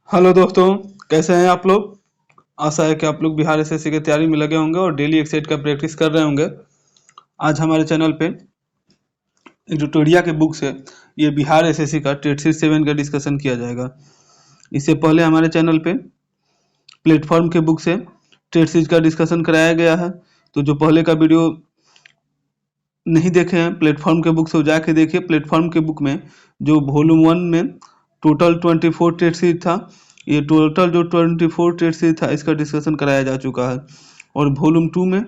Hello दोस्तों, कैसे हैं आप लोग। आशा है कि आप लोग बिहार एसएससी की तैयारी में लगे होंगे और डेली एक्सरसाइज का प्रैक्टिस कर रहे होंगे। आज हमारे चैनल पे एडिटोरिया के बुक से ये बिहार एसएससी का टेट सीरीज 7 का डिस्कशन किया जाएगा। इससे पहले हमारे चैनल पे प्लेटफॉर्म के बुक से टेट सीरीज का डिस्कशन कराया गया है। तो जो पहले का वीडियो नहीं देखे हैं प्लेटफॉर्म के बुक से वो जाके देखिए। प्लेटफॉर्म के बुक में जो वॉल्यूम 1 में टोटल 24 टेट सीरीज था, ये टोटल जो 24 टेट सीरीज था इसका डिस्कशन कराया जा चुका है। और वॉल्यूम 2 में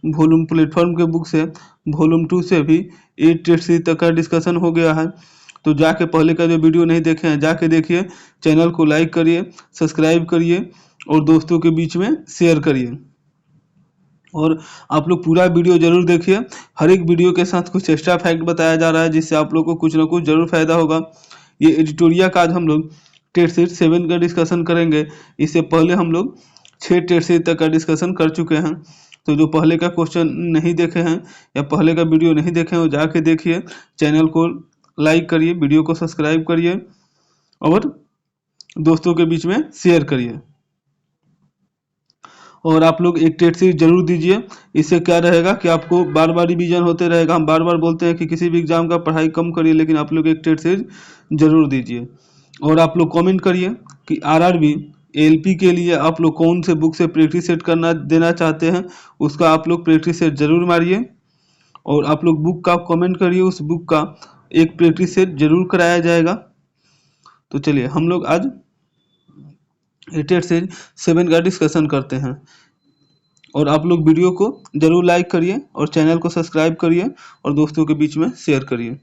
वॉल्यूम प्लेटफॉर्म के बुक से वॉल्यूम 2 से भी 8 टेट सीरीज तक का डिस्कशन हो गया है। तो जाके पहले का जो वीडियो नहीं देखे हैं जाके देखिए। चैनल को लाइक करिए, सब्सक्राइब करिए और दोस्तों के बीच में शेयर करिए। और आप लोग पूरा वीडियो जरूर देखिए। हर एक वीडियो के साथ कुछ एक्स्ट्रा फैक्ट बताया जा रहा है जिससे आप लोग को कुछ ना कुछ जरूर फायदा होगा। ये एडिटोरिया का आज हम लोग टेट सीरीज 7 का डिस्कशन करेंगे। इससे पहले हम लोग 6 टेट सीरीज तक का डिस्कशन कर चुके हैं। तो जो पहले का क्वेश्चन नहीं देखे हैं या पहले का वीडियो नहीं देखे हैं वो जाके देखिए। चैनल को लाइक करिए, वीडियो को सब्सक्राइब करिए और दोस्तों के बीच में शेयर करिए। और आप लोग एक टेट सीरीज जरूर दीजिए। इससे क्या रहेगा कि आपको बार बार रिवीजन होते रहेगा। हम बार बार बोलते हैं कि किसी भी एग्जाम का पढ़ाई कम करिए, लेकिन आप लोग एक टेट सीरीज जरूर दीजिए। और आप लोग कमेंट करिए कि आरआरबी एलपी के लिए आप लोग कौन से बुक से प्रैक्टिस सेट करना देना चाहते हैं, उसका आप लोग प्रैक्टिस सेट जरूर मारिए। और आप लोग बुक का कमेंट करिए, उस बुक का एक प्रैक्टिस सेट जरूर कराया जाएगा। तो चलिए हम लोग आज टेट सीरीज 7 का डिस्कशन करते हैं। और आप लोग वीडियो को जरूर लाइक करिए और चैनल को सब्सक्राइब करिए और दोस्तों के बीच में शेयर करिए।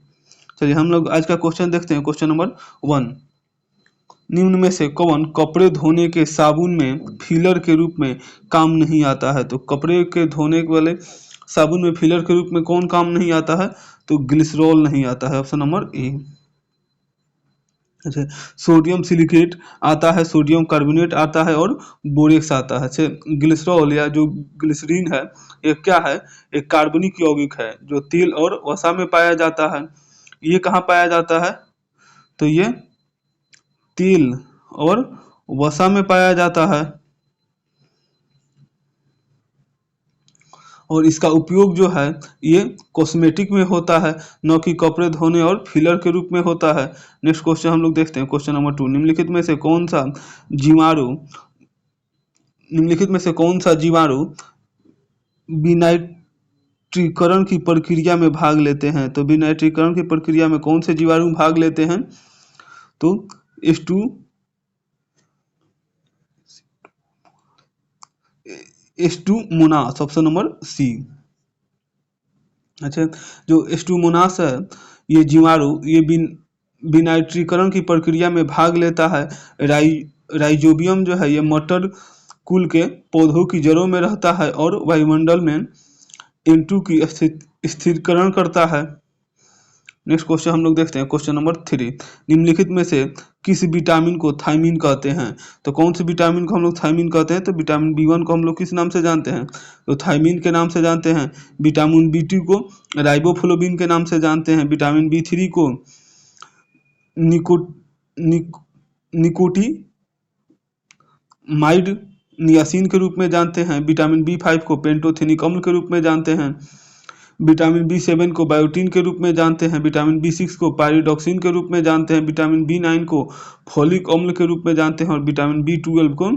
चलिए हम लोग आज का क्वेश्चन देखते हैं। क्वेश्चन नंबर 1, निम्न में से कौन कपड़े धोने के साबुन में फिलर के रूप में काम नहीं आता है। तो कपड़े के धोने वाले साबुन में फिलर के रूप में कौन काम नहीं आता है, तो ग्लिसरॉल नहीं आता है। ऑप्शन नंबर ए। अच्छा, सोडियम सिलिकेट आता है, सोडियम कार्बोनेट आता है और बोरेक्स आता है। अच्छा, ग्लिसरॉल या जो ग्लिसरीन है ये क्या है, एक कार्बनिक यौगिक है जो तेल और वसा में पाया जाता है। ये कहाँ पाया जाता है, तो ये तेल और वसा में पाया जाता है। और इसका उपयोग जो है ये कॉस्मेटिक में होता है, न कि कपड़े धोने और फिलर के रूप में होता है। नेक्स्ट क्वेश्चन हम लोग देखते हैं। क्वेश्चन नंबर 2, निम्नलिखित में से कौन सा जीवाणु विनाइट्रीकरण की प्रक्रिया में भाग लेते हैं। तो विनाइट्रीकरण की प्रक्रिया में कौन से जीवाणु भाग लेते हैं, तो एस्टूमोनास। Option number C. अच्छा, जो एस्टूमोनास है ये जीवाणु ये विनाइट्रीकरण की प्रक्रिया में भाग लेता है। राइजोबियम जो है ये मटर कुल के पौधों की जड़ों में रहता है और वायुमंडल में N2 की स्थिरीकरण करता है। नेक्स्ट क्वेश्चन हम लोग देखते हैं। क्वेश्चन नंबर 3, निम्नलिखित में से किस विटामिन को थायमीन कहते हैं। तो कौन से विटामिन को हम लोग थायमीन कहते हैं, तो विटामिन B1 को हम लोग किस नाम से जानते हैं, तो थायमीन के नाम से जानते हैं। विटामिन B2 को राइबोफ्लोविन के नाम से जानते हैं। विटामिन B3 को निकोटीमाइड नियासिन के रूप में जानते हैं। विटामिन B5 को पेंटोथेनिक अम्ल के रूप में जानते हैं। विटामिन B7 को बायोटीन के रूप में जानते हैं। विटामिन B6 को पायरिडॉक्सिन के रूप में जानते हैं। विटामिन B9 को फोलिक अम्ल के रूप में जानते हैं और विटामिन B12 को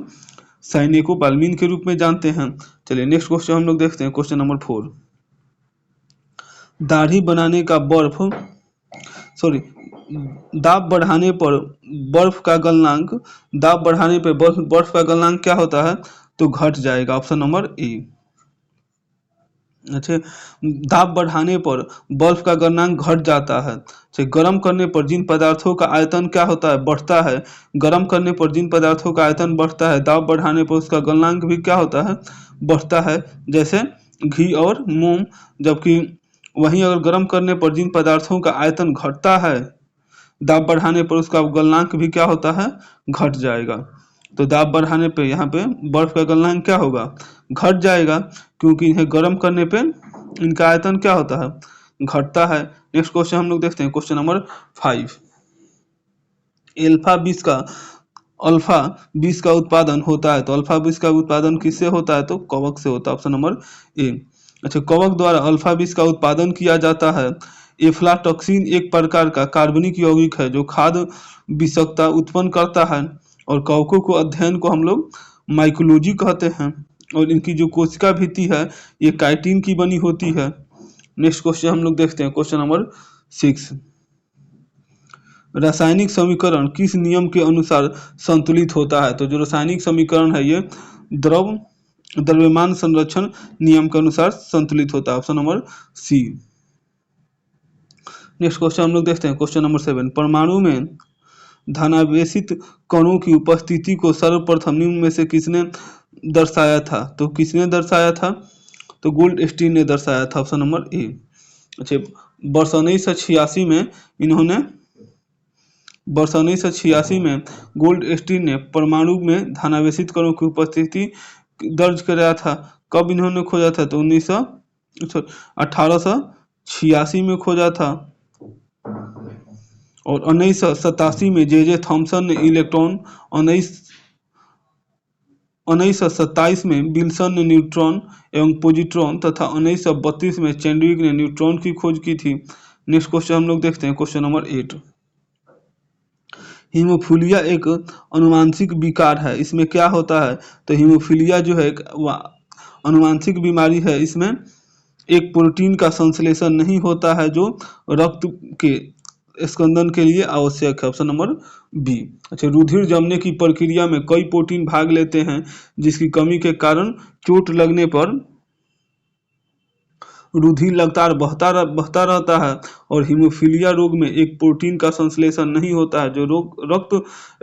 साइनेकोबाल्मिन के रूप में जानते हैं। चलिए नेक्स्ट क्वेश्चन हम लोग देखते हैं। क्वेश्चन नंबर 4, दाढ़ी बनाने का दाब बढ़ाने पर बर्फ का गलनांक क्या होता है, तो घट जाएगा। ऑप्शन नंबर ए। अच्छा, दाब बढ़ाने पर बर्फ का गलनांक घट जाता है। अच्छा, गर्म करने पर जिन पदार्थों का आयतन क्या होता है, बढ़ता है। गर्म करने पर जिन पदार्थों का आयतन बढ़ता है, दाब बढ़ाने पर उसका गलनांक भी क्या होता है, बढ़ता है। जैसे घी और मोम। जबकि वहीं अगर गर्म करने पर जिन पदार्थों का आयतन घटता है, दाब बढ़ाने पर उसका गलनांक भी क्या होता है, घट जाएगा। तो दाब बढ़ाने पे यहाँ पे बर्फ का गलनांक क्या होगा, घट जाएगा, क्योंकि इन्हें गर्म करने पे इनका आयतन क्या होता है, घटता है। नेक्स्ट क्वेश्चन हम लोग देखते हैं। क्वेश्चन नंबर 5, एल्फा 20 का अल्फा विष का उत्पादन होता है। तो अल्फा विष का उत्पादन किससे होता है? तो कवक से होता है, ऑप्शन नंबर ए। अच्छा, कवक द्वारा अल्फा विष का उत्पादन किया जाता है। एफ्लाटॉक्सिन एक प्रकार का कार्बनिक यौगिक है जो खाद्य विषाक्तता उत्पन्न करता है, और कवकों को अध्ययन को हम लोग माइकोलॉजी कहते हैं, और इनकी जो कोशिका भित्ति है ये काइटिन की बनी होती है। नेक्स्ट क्वेश्चन हम लोग देखते हैं, क्वेश्चन नंबर 6। रासायनिक समीकरण किस नियम के अनुसार संतुलित होता है? तो जो रासायनिक समीकरण है ये द्रव्यमान संरक्षण नियम के अनुसार संतुलित होता है, option number C. Next question हम लोग देखते हैं, क्वेश्चन नंबर 7। परमाणु में धनावेशित कणों की उपस्थिति को सर्वप्रथम निम्न में से किसने दर्शाया था? तो किसने दर्शाया था? तो गोल्डस्टीन ने दर्शाया था, ऑप्शन नंबर ए। अच्छा, वर्ष 1986 में इन्होंने वर्ष 1986 में गोल्डस्टीन ने परमाणु में धनावेशित कणों की उपस्थिति दर्ज कराया था। कब इन्होंने खोजा था? तो 1886 में खोजा था। और 1987 में जे थॉमसन ने इलेक्ट्रॉन, 1927 में विल्सन ने न्यूट्रॉन एवं पॉजिट्रॉन तथा 1932 में चैडविक ने न्यूट्रॉन की खोज की थी। नेक्स्ट क्वेश्चन हम लोग देखते हैं, क्वेश्चन नंबर 8। हीमोफीलिया एक अनुवांशिक विकार है, इसमें क्या होता है? तो हीमोफीलिया जो है एक अनुवांशिक बीमारी है, इसमें एक प्रोटीन का संश्लेषण नहीं होता है जो रक्त के स्कंदन के लिए आवश्यक है, ऑप्शन नंबर बी। अच्छा, रुधिर जमने की प्रक्रिया में कई प्रोटीन भाग लेते हैं जिसकी कमी के कारण चोट लगने पर रुधिर लगातार बहता रहता है, और हीमोफीलिया रोग में एक प्रोटीन का संश्लेषण नहीं होता है जो रक्त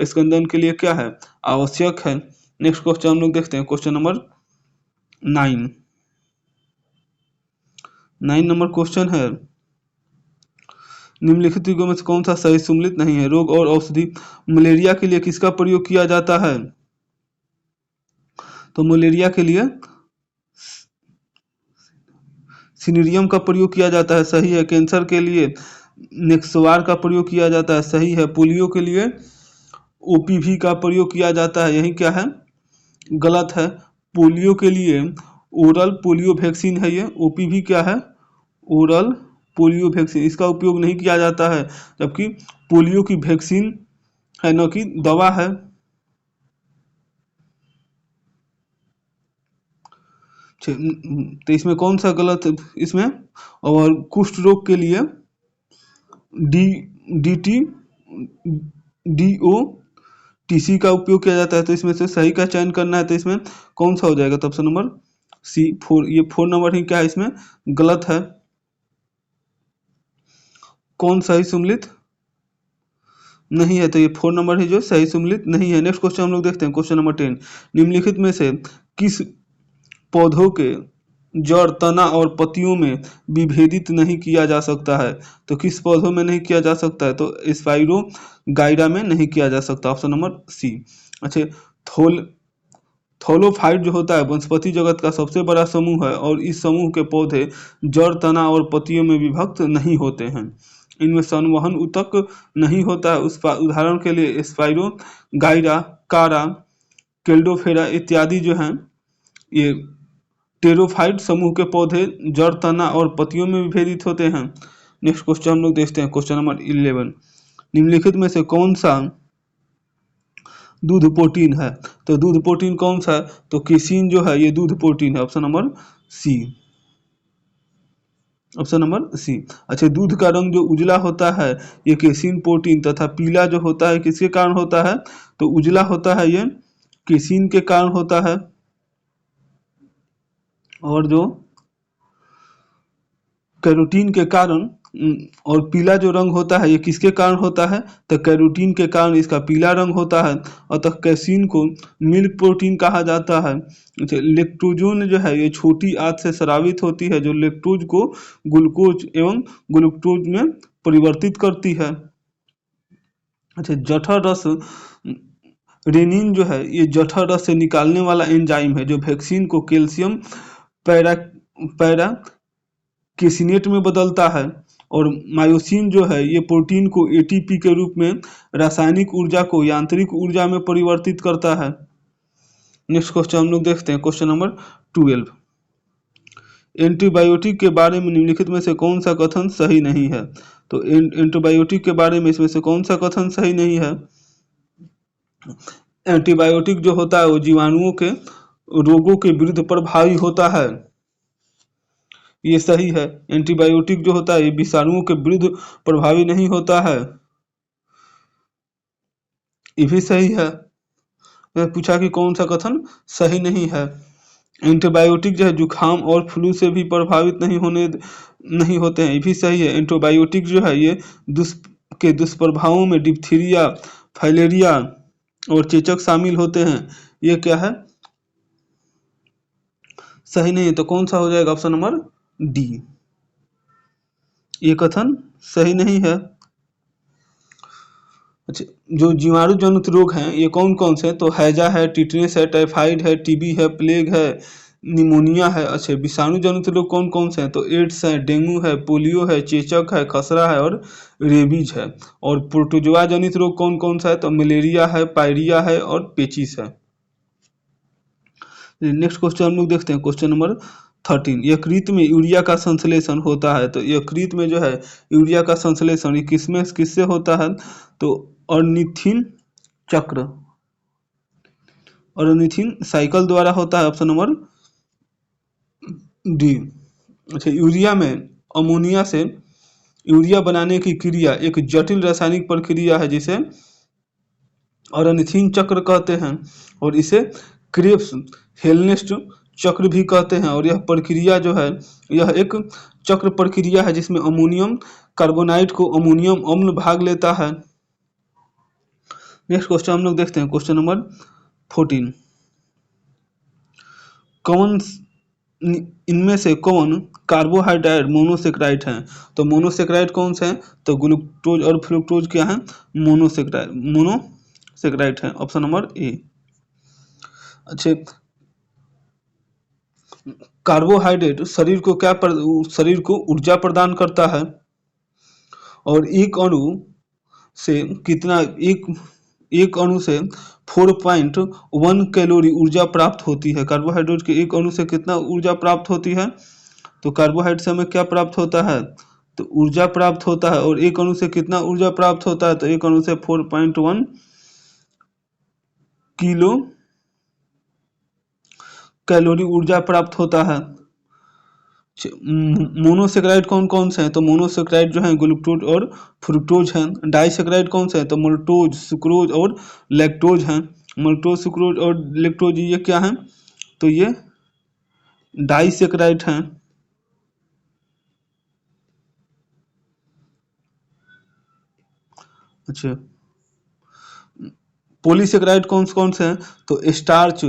स्कंदन के लिए क्या है? आवश्यक है। नेक्स्ट क्वेश्चन हम लोग देखते हैं, क्वेश्चन नंबर 9 नंबर क्वेश्चन है, निम्नलिखित युगों में से कौन सा सही सम्मिलित नहीं है? रोग और औषधि। मलेरिया के लिए किसका प्रयोग किया जाता है? तो मलेरिया के लिए सिनेरियम का प्रयोग किया जाता है, सही है। कैंसर के लिए नेक्सवार का प्रयोग किया जाता है, सही है। पोलियो के लिए ओपीवी का प्रयोग किया जाता है, यही क्या है? गलत है। पोलियो के लिए ओरल पोलियो वैक्सीन है ये। ओपीवी क्या है? ओरल पोलियो वैक्सीन, इसका उपयोग नहीं किया जाता है, जबकि पोलियो की वैक्सीन है, न कि दवा है। तो इसमें कौन सा गलत है इसमें? और कुष्ठ रोग के लिए DOTC का उपयोग किया जाता है, तो इसमें से सही का चयन करना है। तो इसमें कौन सा हो जाएगा? तो ऑप्शन नंबर सी 4। ये 4 नंबर ही क्या है? इसमें गलत है। कौन सही सम्मिलित नहीं है? तो ये 4 नंबर ही जो सही सम्मिलित नहीं है। नेक्स्ट क्वेश्चन हम लोग देखते हैं, क्वेश्चन नंबर 10। निम्नलिखित में से किस पौधों के जड़, तना और पत्तियों में विभेदित नहीं किया जा सकता है? तो किस पौधों में नहीं किया जा सकता है? तो स्पाइरोगाइडा में नहीं किया जा सकता, ऑप्शन नंबर सी। अच्छा, थोलोफाइट जो होता है वनस्पति जगत का सबसे बड़ा समूह है, और इस समूह के पौधे जड़, तना और पत्तियों में विभक्त नहीं होते हैं। इनमें संवहन ऊतक नहीं होता है। उस उदाहरण के लिए स्पाइरोगाइडा, कारा, केल्डोफेरा इत्यादि जो हैं ये टेरोफाइट समूह के पौधे जड़, तना और पत्तियों में विभेदित होते हैं। नेक्स्ट क्वेश्चन हम लोग देखते हैं, क्वेश्चन नंबर 11। निम्नलिखित में से कौन सा दूध प्रोटीन है? तो दूध प्रोटीन कौन सा है? तो केसीन जो है ये दूध प्रोटीन है, option number C. Option number C. अच्छा, दूध का रंग जो उजला होता है ये केसीन प्रोटीन, तथा पीला जो होता है किसके कारण होता है? तो उजला होता है ये केसीन के कारण होता है। और जो कैरोटीन के कारण और पीला जो रंग होता है ये किसके कारण होता है? तो कैरोटीन के कारण इसका पीला रंग होता है। अतः कैसीन को मिल्क प्रोटीन कहा जाता है। लेक्टोजोन जो है ये छोटी आंत से स्रावित होती है जो लेक्टोज को ग्लूकोज एवं ग्लूकोज में परिवर्तित करती है। अच्छा, जठर रस रेनिन जो है ये जठर रस से निकालने वाला एंजाइम है जो वैक्सीन को कैल्शियम पैरा केसिनेट में बदलता है, और मायोसिन जो है ये प्रोटीन को एटीपी के रूप में रासायनिक ऊर्जा को यांत्रिक ऊर्जा में परिवर्तित करता है। नेक्स्ट क्वेश्चन हम लोग देखते हैं, क्वेश्चन नंबर 12। एंटीबायोटिक के बारे में निम्नलिखित में से कौन सा कथन सही नहीं है? तो एंटीबायोटिक के बारे में इसमें से कौन सा कथन सही नहीं है? एंटीबायोटिक जो होता है वो जीवाणुओं के रोगों के विरुद्ध प्रभावी होता है, ये सही है। एंटीबायोटिक जो होता है ये विषाणुओं के विरुद्ध प्रभावी नहीं होता है, ये भी सही है। मैं पूछा कि कौन सा कथन सही नहीं है? एंटीबायोटिक जो है जुखाम और फ्लू से भी प्रभावित नहीं होते हैं, ये भी सही है। एंटीबायोटिक जो है ये दुष्प्रभावों में डिप्थीरिया, फाइलेरिया और चेचक शामिल होते हैं, ये क्या है? सही नहीं है। तो कौन सा हो जाएगा? ऑप्शन नंबर डी, ये कथन सही नहीं है। अच्छा, जो जीवाणु जनित रोग हैं ये कौन कौन से हैं? तो हैजा है, टिटनेस है, टाइफाइड है, टीबी है, प्लेग है, निमोनिया है। अच्छा, विषाणु जनित रोग कौन कौन से हैं? तो एड्स है, डेंगू है, पोलियो है, चेचक है, खसरा है और रेबीज है। और प्रोटोजोआ जनित रोग कौन कौन सा है? तो मलेरिया है, पायरिया है और पेचिस है। नेक्स्ट क्वेश्चन हम लोग देखते हैं, क्वेश्चन नंबर 13। यकृत में यूरिया का संश्लेषण होता है। तो यकृत में जो है यूरिया का संश्लेषण किससे होता है? तो ऑर्निथिन चक्र, ऑर्निथिन साइकिल द्वारा होता है, ऑप्शन नंबर डी। अच्छा, यूरिया में अमोनिया से यूरिया बनाने की क्रिया एक जटिल रासायनिक प्रक्रिया है जिसे ऑर्निथिन चक्र कहते हैं, और इसे क्रेब्स हेल्महोल्ट्ज चक्र भी कहते हैं। और यह प्रक्रिया जो है यह एक चक्र प्रक्रिया है जिसमें अमोनियम कार्बोनाइड को अमोनियम अम्ल भाग लेता है। नेक्स्ट क्वेश्चन हम लोग देखते हैं, क्वेश्चन नंबर 14। कौन इनमें से कौन कार्बोहाइड्रेट मोनोसेक्राइड हैं? तो मोनोसेक्राइड कौन से हैं? तो ग्लूकोज और फ्रुक्टोज क्या हैं? मोनोसेक्राइड हैं, ऑप्शन नंबर ए। अच्छे, कार्बोहाइड्रेट शरीर को ऊर्जा प्रदान करता है, और एक अणु से 4.1 कैलोरी ऊर्जा प्राप्त होती है। कार्बोहाइड्रेट के एक अणु से कितना ऊर्जा प्राप्त होती है? तो कार्बोहाइड्रेट से हमें क्या प्राप्त होता है? तो ऊर्जा प्राप्त होता है। और एक अणु से कितना ऊर्जा प्राप्त होता है? तो एक अणु से 4.1 किलो कैलोरी ऊर्जा प्राप्त होता है। मोनोसेक्राइड कौन कौन से हैं? तो मोनोसेक्राइड जो है ग्लूकोज और फ्रुक्टोज हैं। डाइसेक्राइड कौन से हैं? तो मल्टोज, सुक्रोज और लैक्टोज हैं। मल्टोज, सुक्रोज और लैक्टोज ये क्या हैं? तो ये डाइसेक्राइड हैं। अच्छा, पॉलीसेक्राइड कौन से हैं? तो स्टार्च,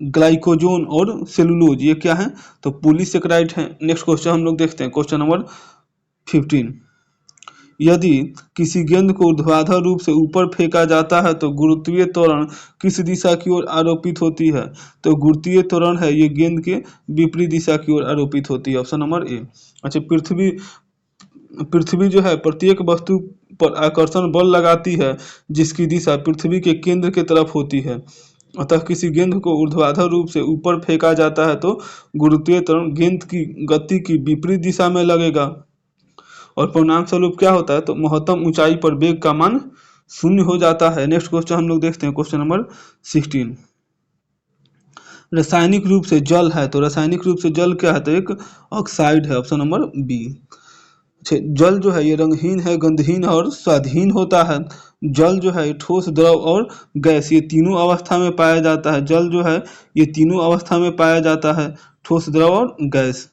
ग्लाइकोजोन और सेलुलोज ये क्या है? तो पॉलीसेक्राइड हैं। नेक्स्ट क्वेश्चन हम लोग देखते हैं, क्वेश्चन नंबर 15। यदि किसी गेंद को ऊर्ध्वाधर रूप से ऊपर फेंका जाता है तो गुरुत्वीय त्वरण किस दिशा की ओर आरोपित होती है? तो गुरुत्वीय त्वरण है ये गेंद के विपरीत दिशा की ओर आरोपित होती है, ऑप्शन नंबर ए। अच्छा, पृथ्वी जो है प्रत्येक वस्तु पर आकर्षण बल लगाती है जिसकी दिशा पृथ्वी के केंद्र की तरफ होती है। अतः किसी गेंद को ऊर्ध्वाधर रूप से ऊपर फेंका जाता है तो गुरुत्वीय त्वरण गेंद की गति की विपरीत दिशा में लगेगा, और परिणाम स्वरूप क्या होता है? तो महत्तम ऊंचाई पर वेग का मान 0 हो जाता है। नेक्स्ट क्वेश्चन हम लोग देखते हैं, क्वेश्चन नंबर 16। रासायनिक रूप से जल है, तो रासायनिक रूप से जल क्या है? तो एक ऑक्साइड है, ऑप्शन नंबर बी। जल जो है ये रंगहीन है, गंधहीन और स्वादहीन होता है। जल जो है ठोस, द्रव और गैस ये तीनों अवस्था में पाया जाता है। जल जो है ये तीनों अवस्था में पाया जाता है, ठोस, द्रव और गैस।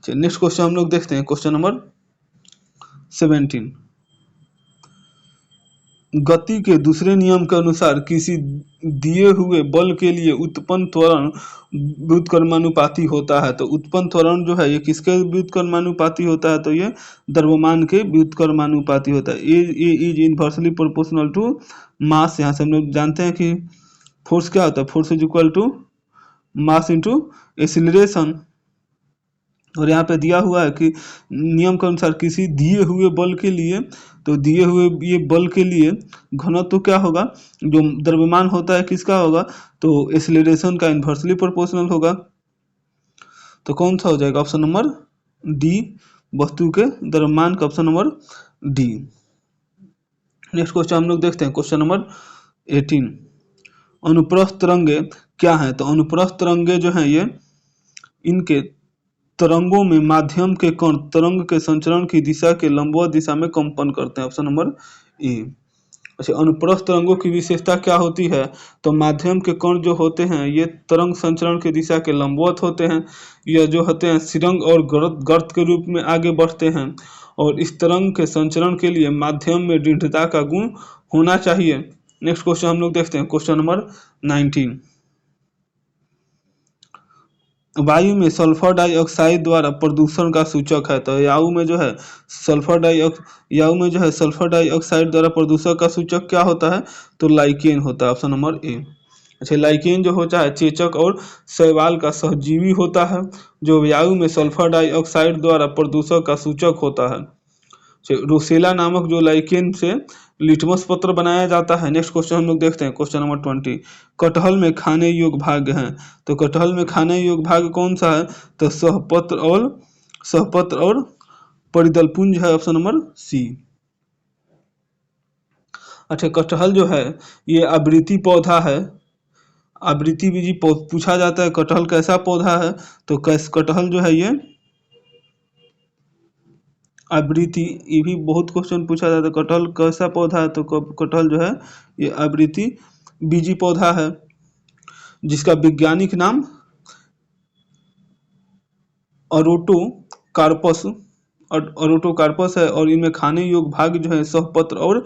नेक्स्ट क्वेश्चन हम लोग देखते हैं, क्वेश्चन नंबर 17। गति के दूसरे नियम के अनुसार किसी दिए हुए बल के लिए उत्पन्न त्वरण व्युत्क्रमानुपाती होता है। तो उत्पन्न त्वरण जो है ये किसके व्युत्क्रमानुपाती होता है? तो ये द्रव्यमान के व्युत्क्रमानुपाती होता है। A is inversely proportional to mass. यहाँ से हम लोग जानते हैं कि फोर्स क्या होता है? Force is equal to mass into acceleration. और यहाँ पे दिया हुआ है कि नियम के अनुसार किसी दिए हुए बल के लिए, तो दिए हुए ये बल के लिए घनत्व तो क्या होगा, जो द्रव्यमान होता है किसका होगा, तो एक्सीलरेशन का इन्वर्सली प्रोपोर्शनल होगा। तो कौन सा हो जाएगा, ऑप्शन नंबर डी, वस्तु के द्रव्यमान का option number D. Next question हम लोग देखते हैं, क्वेश्चन नंबर 18। अनुप्रस्थ तरंगे क्या है, तो अनुप्रस्थ तरंगे जो हैं ये इनके तरंगों में माध्यम के कण तरंग के संचरण की दिशा के लंबवत दिशा में कंपन करते हैं, ऑप्शन नंबर ए। अच्छा, अनुप्रस्थ तरंगों की विशेषता क्या होती है, तो माध्यम के कण जो होते हैं ये तरंग संचरण की दिशा के लंबवत होते हैं, यह जो होते हैं सिरंग और गर्त के रूप में आगे बढ़ते हैं, और इस तरंग के संचरण के लिए माध्यम में दृढ़ता का गुण होना चाहिए। नेक्स्ट क्वेश्चन हम लोग देखते हैं, क्वेश्चन नंबर 19। वायु में सल्फर डाइऑक्साइड द्वारा प्रदूषण का सूचक है, तो वायु में जो है सल्फर डाइऑक्साइड द्वारा प्रदूषण का सूचक क्या होता है, तो लाइकेन होता है, ऑप्शन नंबर ए। अच्छा, लाइकेन जो होता है चेचक और शैवाल का सहजीवी होता है, जो वायु में सल्फर डाइऑक्साइड द्वारा प्रदूषण का सूचक होता है। रोसेला नामक जो लाइकेन से लिटमस पत्र बनाया जाता है। नेक्स्ट क्वेश्चन हम लोग देखते हैं, क्वेश्चन नंबर 20। कटहल में खाने योग्य भाग हैं, तो कटहल में खाने योग्य भाग कौन सा है, तो सहपत्र और परिदलपुंज है, ऑप्शन नंबर सी। अच्छा, कटहल जो है ये आवृत्ति पौधा है, आवृत्ति बीजी पूछा जाता है कटहल कैसा पौधा है, तो कटहल जो है ये आवृत्ति, ये भी बहुत क्वेश्चन पूछा जाता है, कटहल कैसा पौधा है, तो कटहल जो है ये आवृत्ति बीजी पौधा है, जिसका वैज्ञानिक नाम अरोटोकार्पस है, और इनमें खाने योग्य भाग जो है सहपत्र और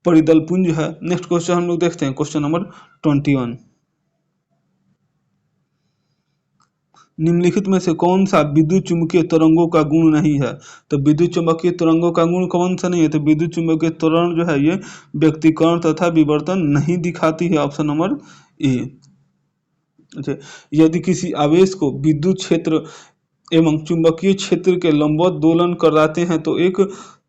परिदलपुंज है। नेक्स्ट क्वेश्चन हम लोग देखते हैं, क्वेश्चन नंबर 21। निम्नलिखित में से कौन सा विद्युत चुंबकीय तरंगों का गुण नहीं है, तो विद्युत चुंबकीय तरंगों का गुण कौन सा नहीं है, तो विद्युत चुंबकीय तरंग जो है ये व्यक्तीकरण तथा विवर्तन नहीं दिखाती है, ऑप्शन नंबर ए। अच्छा, यदि किसी आवेश को विद्युत क्षेत्र एवं चुंबकीय क्षेत्र के लंबवत दोलन कराते हैं तो एक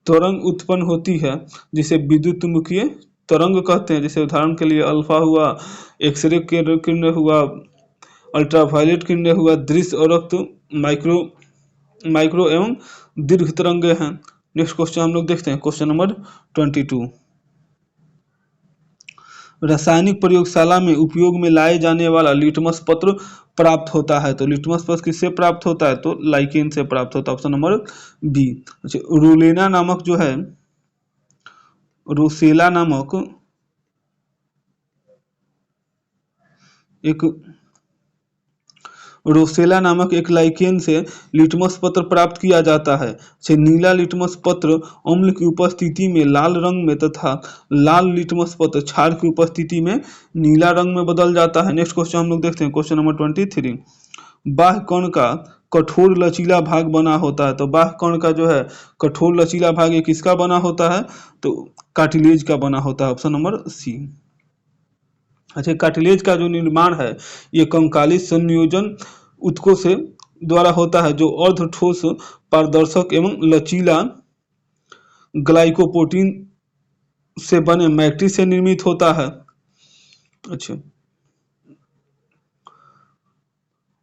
तरंग उत्पन्न होती है, जिसे विद्युत चुंबकीय तरंग कहते हैं। जैसे उदाहरण के लिए अल्फा हुआ, एक्सरे किरण हुआ, अल्ट्रावायलेट किरणें हुआ, दृश्य और रक्त माइक्रो एवं दीर्घ तरंगे हैं। नेक्स्ट क्वेश्चन हम लोग देखते हैं, क्वेश्चन नंबर 22। रासायनिक प्रयोगशाला में उपयोग में लाए जाने वाला लिटमस पत्र प्राप्त होता है, तो लिटमस पत्र किससे प्राप्त होता है, तो लाइकेन से प्राप्त होता है, ऑप्शन नंबर बी। अच्छा, रोसेला नामक एक लाइकेन से लिटमस पत्र प्राप्त किया जाता है। नीला लिटमस पत्र अम्ल की उपस्थिति में लाल रंग में तथा लाल लिटमस पत्र क्षार की उपस्थिति में नीला रंग में बदल जाता है। नेक्स्ट क्वेश्चन हम लोग देखते हैं, क्वेश्चन नंबर 23। बाह्य कण का कठोर लचीला भाग बना होता है, तो बाह्य कण का जो है कठोर लचीला भाग ये किसका बना होता है, तो कार्टिलेज का बना होता है, ऑप्शन नंबर सी। अच्छा, कार्टिलेज का जो निर्माण है ये कंकाली संयोजन उत्कों से द्वारा होता है, जो अर्ध ठोस पारदर्शक एवं लचीला ग्लाइकोप्रोटीन से बने मैट्रिक्स से निर्मित होता है। अच्छा,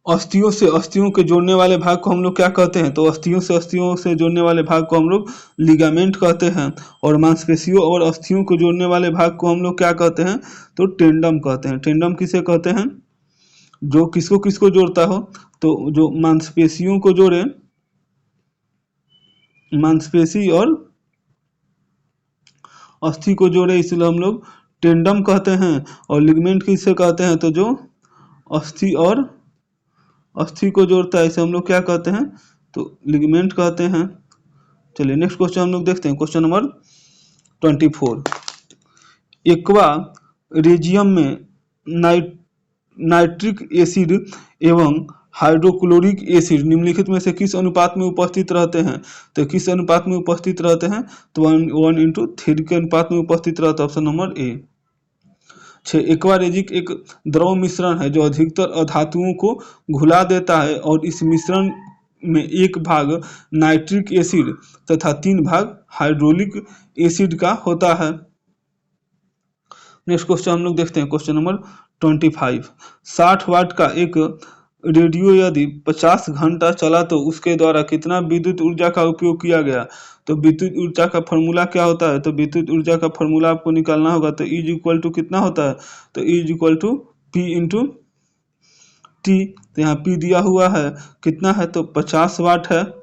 अस्थियों से अस्थियों के जोड़ने वाले भाग को हम लोग क्या कहते हैं, तो अस्थियों से जोड़ने वाले भाग को हम लोग लिगामेंट कहते हैं, और मांसपेशियों और अस्थियों को जोड़ने वाले भाग को हम लोग क्या कहते हैं, तो टेंडम कहते हैं। टेंडम किसे कहते हैं, जो किसको किसको जोड़ता हो, तो जो मांसपेशियों को जोड़े, मांसपेशी और अस्थि को जोड़े, इसलिए हम लोग टेंडम कहते हैं। और लिगामेंट किसे कहते हैं, तो जो अस्थि और अस्थि को जोड़ता है इसे हम लोग क्या कहते हैं, तो लिगामेंट कहते हैं। चलिए नेक्स्ट क्वेश्चन हम लोग देखते हैं, क्वेश्चन नंबर 24। एक्वा रेजियम में नाइट्रिक एसिड एवं हाइड्रोक्लोरिक एसिड निम्नलिखित में से किस अनुपात में उपस्थित रहते हैं, तो किस अनुपात में उपस्थित रहते हैं, तो 1:3 के अनुपात में उपस्थित रहता है, ऑप्शन नंबर ए। एक्वारेजिक एक द्रव मिश्रण है जो अधिकतर अधातुओं को घुला देता है, और इस मिश्रण में 1 भाग नाइट्रिक एसिड तथा 3 भाग हाइड्रोलिक एसिड का होता है। नेक्स्ट क्वेश्चन हम लोग देखते हैं, क्वेश्चन नंबर 25। 60 वाट का एक रेडियो यदि 50 घंटा चला तो उसके द्वारा कितना विद्युत ऊर्जा का उपयोग किया गया। तो विद्युत ऊर्जा का फॉर्मूला क्या होता है, तो विद्युत ऊर्जा का फॉर्मूला आपको निकालना होगा। तो E इक्वल टू कितना होता है, तो E equal to P into T. तो यहाँ P दिया हुआ है, कितना है, तो 50 वाट है,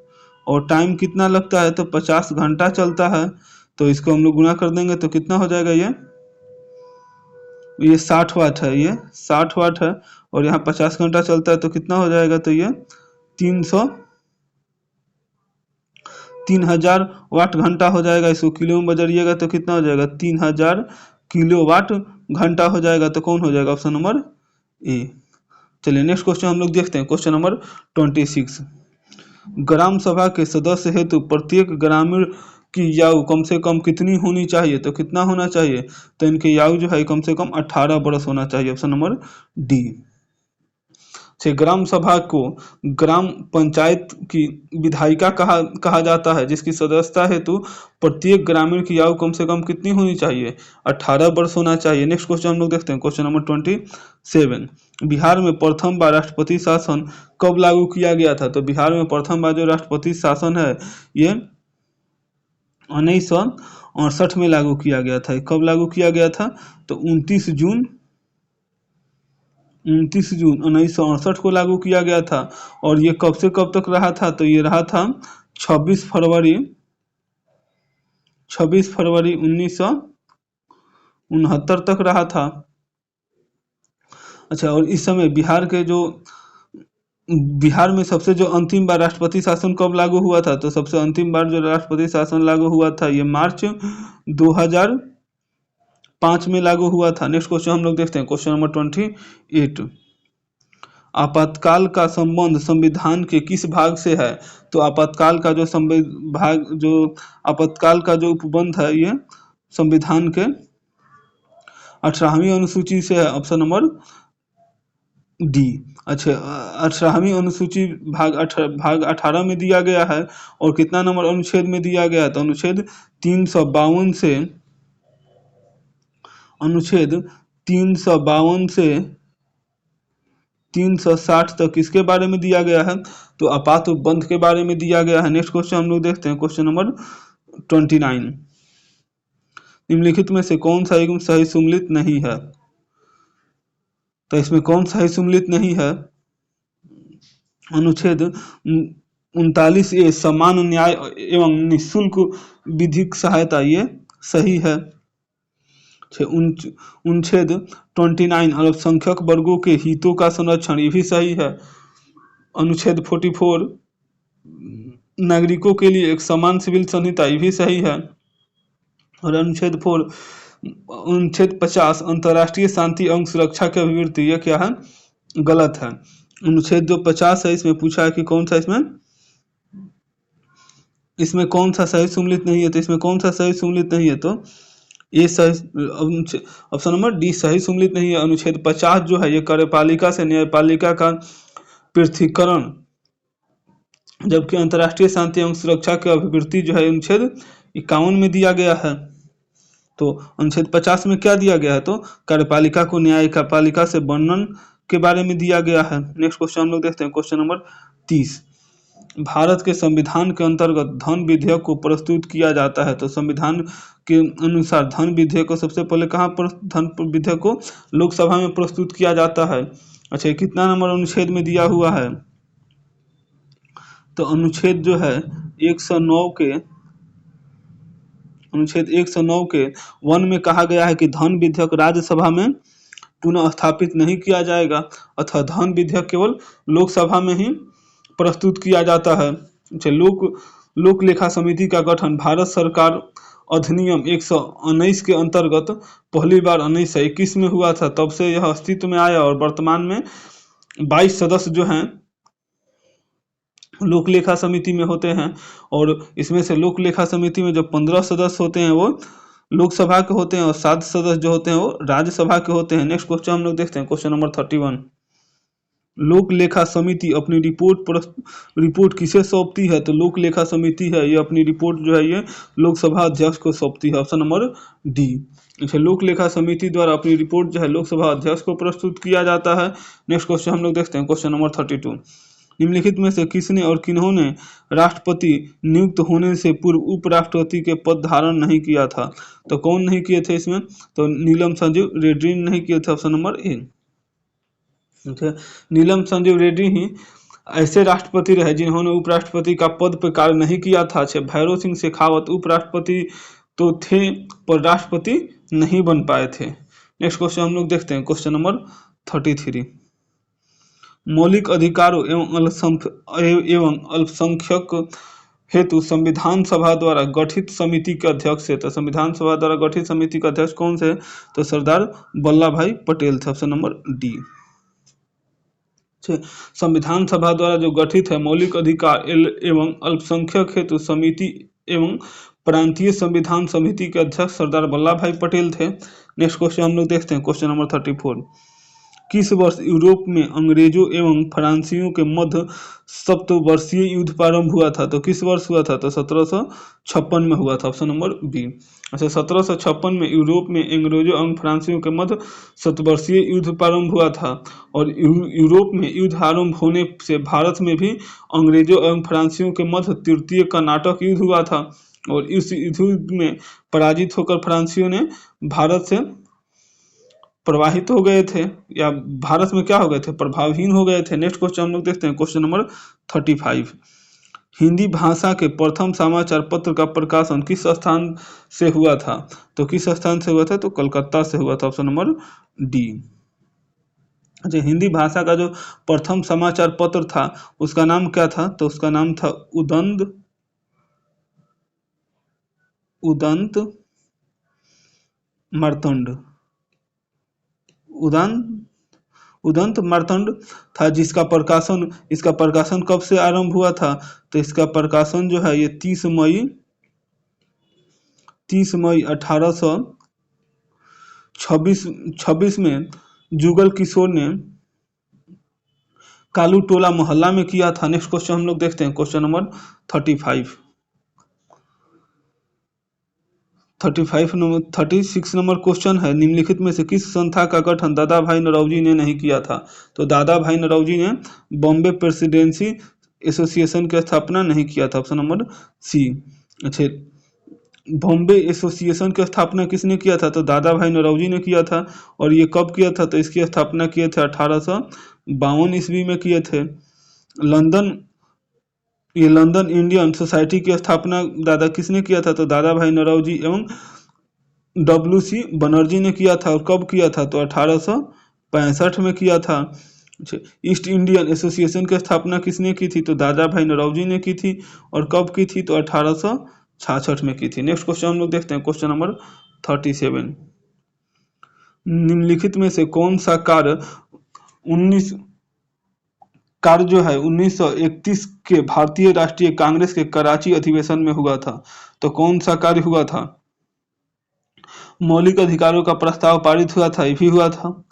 और टाइम कितना लगता है, तो 50 घंटा चलता है। तो इसको हम लोग गुणा कर देंगे तो कितना हो जाएगा, ये 60 वाट है, ये 60 वाट है, और यहाँ 50 घंटा चलता है, तो कितना हो जाएगा, तो ये 3000 वाट घंटा हो जाएगा। इसको किलो में बदलिएगा तो कितना हो जाएगा, 3000 किलो वाट घंटा हो जाएगा। तो कौन हो जाएगा, ऑप्शन नंबर ए। चलिए नेक्स्ट क्वेश्चन हम लोग देखते हैं, क्वेश्चन नंबर 26। ग्राम सभा के सदस्य हेतु प्रत्येक ग्रामीण की आयु कम से कम कितनी होनी चाहिए, तो कितना होना चाहिए, तो इनकी आयु जो है कम से कम 18 वर्ष होना चाहिए, ऑप्शन नंबर डी। ग्राम सभा को ग्राम पंचायत की विधायिका कहा जाता है, जिसकी सदस्यता हेतु प्रत्येक ग्रामीण की आयु कम से कम कितनी होनी चाहिए, 18 वर्ष होना चाहिए। नेक्स्ट क्वेश्चन हम लोग देखते हैं, क्वेश्चन नंबर 27। बिहार में प्रथम बार राष्ट्रपति शासन कब लागू किया गया था। तो बिहार में प्रथम बार जो राष्ट्रपति शासन है ये 1968 में लागू किया गया था। कब लागू किया गया था, तो 29 जून 1968 को लागू किया गया था। और ये कब से कब तक रहा था, तो ये रहा था 26 फरवरी 1969 तक रहा था। अच्छा, और इस समय बिहार में सबसे जो अंतिम बार राष्ट्रपति शासन कब लागू हुआ था, तो सबसे अंतिम बार जो राष्ट्रपति शासन लागू हुआ था ये मार्च 2005 में लागू हुआ था। नेक्स्ट क्वेश्चन हम लोग देखते हैं, क्वेश्चन नंबर 28। आपातकाल का संबंध संविधान के किस भाग से है। तो आपातकाल का जो उपबंध है ये संविधान के 18वीं अनुसूची से है, ऑप्शन नंबर डी। अच्छा, 18वीं अनुसूची भाग 18 में दिया गया है, और कितना नंबर अनुच्छेद में दिया गया है, तो अनुच्छेद 352 से 360 तक किसके बारे में दिया गया है, तो आपात उपबंध के बारे में दिया गया है। नेक्स्ट क्वेश्चन हम लोग देखते हैं, क्वेश्चन नंबर 29। निम्नलिखित में से कौन सा युग्म सही सुमेलित नहीं है। तो इसमें कौन सही सुमेलित नहीं है, अनुच्छेद 39A समान न्याय एवं निःशुल्क विधिक सहायता, ये सही है। अनुच्छेद 29 अल्पसंख्यक वर्गों के हितों का संरक्षण, ये भी सही है। अनुच्छेद 44 नागरिकों के लिए एक समान सिविल संहिता, ये भी सही है। और अनुच्छेद 50 अंतर्राष्ट्रीय शांति एवं सुरक्षा की अभिवृत्ति, ये क्या है, गलत है। अनुच्छेद जो 50 है इसमें पूछा है कि कौन सा इसमें कौन सा सही सुमेलित नहीं है। तो इसमें कौन सा सही सुमेलित नहीं है, तो ये सही ऑप्शन नंबर डी सही सुमेलित नहीं है। अनुच्छेद 50 जो है ये कार्यपालिका से न्यायपालिका का पृथक्करण, जबकि अंतर्राष्ट्रीय शांति एवं सुरक्षा की अभिवृत्ति जो है अनुच्छेद 51 में दिया गया है। तो अनुच्छेद 50 में क्या दिया गया है, तो कार्यपालिका को न्यायपालिका से वर्णन के बारे में दिया गया है। नेक्स्ट क्वेश्चन हम लोग देखते हैं, क्वेश्चन नंबर 30। भारत के संविधान के अंतर्गत धन विधेयक को प्रस्तुत किया जाता है। तो संविधान के अनुसार धन विधेयक को सबसे पहले कहाँ पर धन विधेयक को लोकसभा में प्रस्तुत किया जाता है। अच्छा, कितना नंबर अनुच्छेद में दिया हुआ है, तो अनुच्छेद जो है 109 के अनुच्छेद 109 के 1 में कहा गया है कि धन विधेयक राज्यसभा में पुनः स्थापित नहीं किया जाएगा, अतः धन विधेयक केवल लोकसभा में ही प्रस्तुत किया जाता है। लोक लेखा समिति का गठन भारत सरकार अधिनियम 119 के अंतर्गत पहली बार 1921 में हुआ था, तब से यह अस्तित्व में आया, और वर्तमान में 22 सदस्य जो हैं लोक लेखा समिति में होते हैं, और इसमें से लोक लेखा समिति में जो 15 सदस्य होते हैं वो लोकसभा के होते हैं, और 7 सदस्य जो होते हैं वो राज्यसभा के होते हैं। नेक्स्ट क्वेश्चन हम लोग देखते हैं, क्वेश्चन नंबर 31। लोक लेखा समिति अपनी रिपोर्ट किसे सौंपती है? तो लोक लेखा समिति है ये अपनी रिपोर्ट जो है ये लोकसभा अध्यक्ष को सौंपती है। Option number D. अच्छा, लोक लेखा समिति द्वारा अपनी रिपोर्ट जो है लोकसभा अध्यक्ष को प्रस्तुत किया जाता है। नेक्स्ट क्वेश्चन हम लोग देखते हैं, क्वेश्चन नंबर 32। निम्नलिखित में से किसने और किन्होंने राष्ट्रपति नियुक्त होने से पूर्व उपराष्ट्रपति के पद धारण नहीं किया था? तो कौन नहीं किए थे इसमें? तो नीलम संजीव रेड्डी ने नहीं किए थे। Option number A. Neelam Sanjiva Reddy ही ऐसे राष्ट्रपति रहे जिन्होंने उपराष्ट्रपति का पद पर कार्य नहीं किया था। भैरव सिंह शेखावत उपराष्ट्रपति तो थे पर राष्ट्रपति नहीं बन पाए थे। नेक्स्ट क्वेश्चन हम लोग देखते हैं, क्वेश्चन नंबर 33। मौलिक अधिकारों एवं अल्पसंख्यक हेतु संविधान सभा द्वारा गठित समिति के अध्यक्ष है। तो संविधान सभा द्वारा गठित समिति का अध्यक्ष कौन से? तो सरदार वल्लभ भाई पटेल थे। Option number D. संविधान सभा द्वारा जो गठित है मौलिक अधिकार एवं अल्पसंख्यक हेतु समिति एवं प्रांतीय संविधान समिति के अध्यक्ष सरदार वल्लभ भाई पटेल थे। नेक्स्ट क्वेश्चन हम लोग देखते हैं, क्वेश्चन नंबर 34। किस वर्ष यूरोप में अंग्रेजों एवं फ्रांसीसियों के मध्य सप्तवर्षीय युद्ध प्रारंभ हुआ था? तो किस वर्ष हुआ था? तो 1756 में हुआ था। Option number B. अच्छा, 1756 में यूरोप में अंग्रेजों एवं फ्रांसीसियों के मध्य सप्तवर्षीय युद्ध प्रारंभ हुआ था। और यूरोप में युद्ध आरंभ होने से भारत में भी अंग्रेजों एवं फ्रांसीसियों के मध्य तृतीय कर्नाटक युद्ध हुआ था। और इस युद्ध में पराजित होकर फ्रांसीसियों ने भारत से प्रवाहित हो गए थे, या भारत में क्या हो गए थे? प्रभावहीन हो गए थे। नेक्स्ट क्वेश्चन हम लोग देखते हैं, क्वेश्चन नंबर 35। हिंदी भाषा के प्रथम समाचार पत्र का प्रकाशन किस स्थान से हुआ था? तो किस स्थान से हुआ था? तो कलकत्ता से हुआ था। Option number D. अच्छा, हिंदी भाषा का जो प्रथम समाचार पत्र था उसका नाम क्या था? तो उसका नाम था उदंत मार्तंड था, इसका प्रकाशन कब से आरंभ हुआ था? तो इसका प्रकाशन जो है ये 30 मई 1826 में जुगल किशोर ने कालू टोला मोहल्ला में किया था। नेक्स्ट क्वेश्चन हम लोग देखते हैं, क्वेश्चन नंबर 36 नंबर क्वेश्चन है, निम्नलिखित में से किस संस्था का गठन दादा भाई नौरोजी ने नहीं किया था? तो दादा भाई नौरोजी ने बॉम्बे प्रेसिडेंसी एसोसिएशन की स्थापना नहीं किया था। Option number C. अच्छा, बॉम्बे एसोसिएशन की स्थापना किसने किया था? तो दादा भाई नौरोजी ने किया था। और ये कब किया था? तो इसकी स्थापना किए थे 1852 ईस्वी में किए थे। लंदन इंडियन सोसाइटी की स्थापना किसने किया था? तो दादा भाई नौरोजी एवं WC बनर्जी ने किया था। और कब किया था? तो 1865 में किया था। ईस्ट इंडियन एसोसिएशन की स्थापना किसने की थी? तो दादा भाई नौरोजी ने की थी। और कब की थी? तो 1866 में की थी। नेक्स्ट क्वेश्चन हम लोग देखते हैं, क्वेश्चन नंबर 37। निम्नलिखित में से कौन सा कार्य 1931 के भारतीय राष्ट्रीय कांग्रेस के कराची अधिवेशन में हुआ था? तो कौन सा कार्य हुआ था? मौलिक अधिकारों का प्रस्ताव पारित हुआ था, ये भी हुआ था।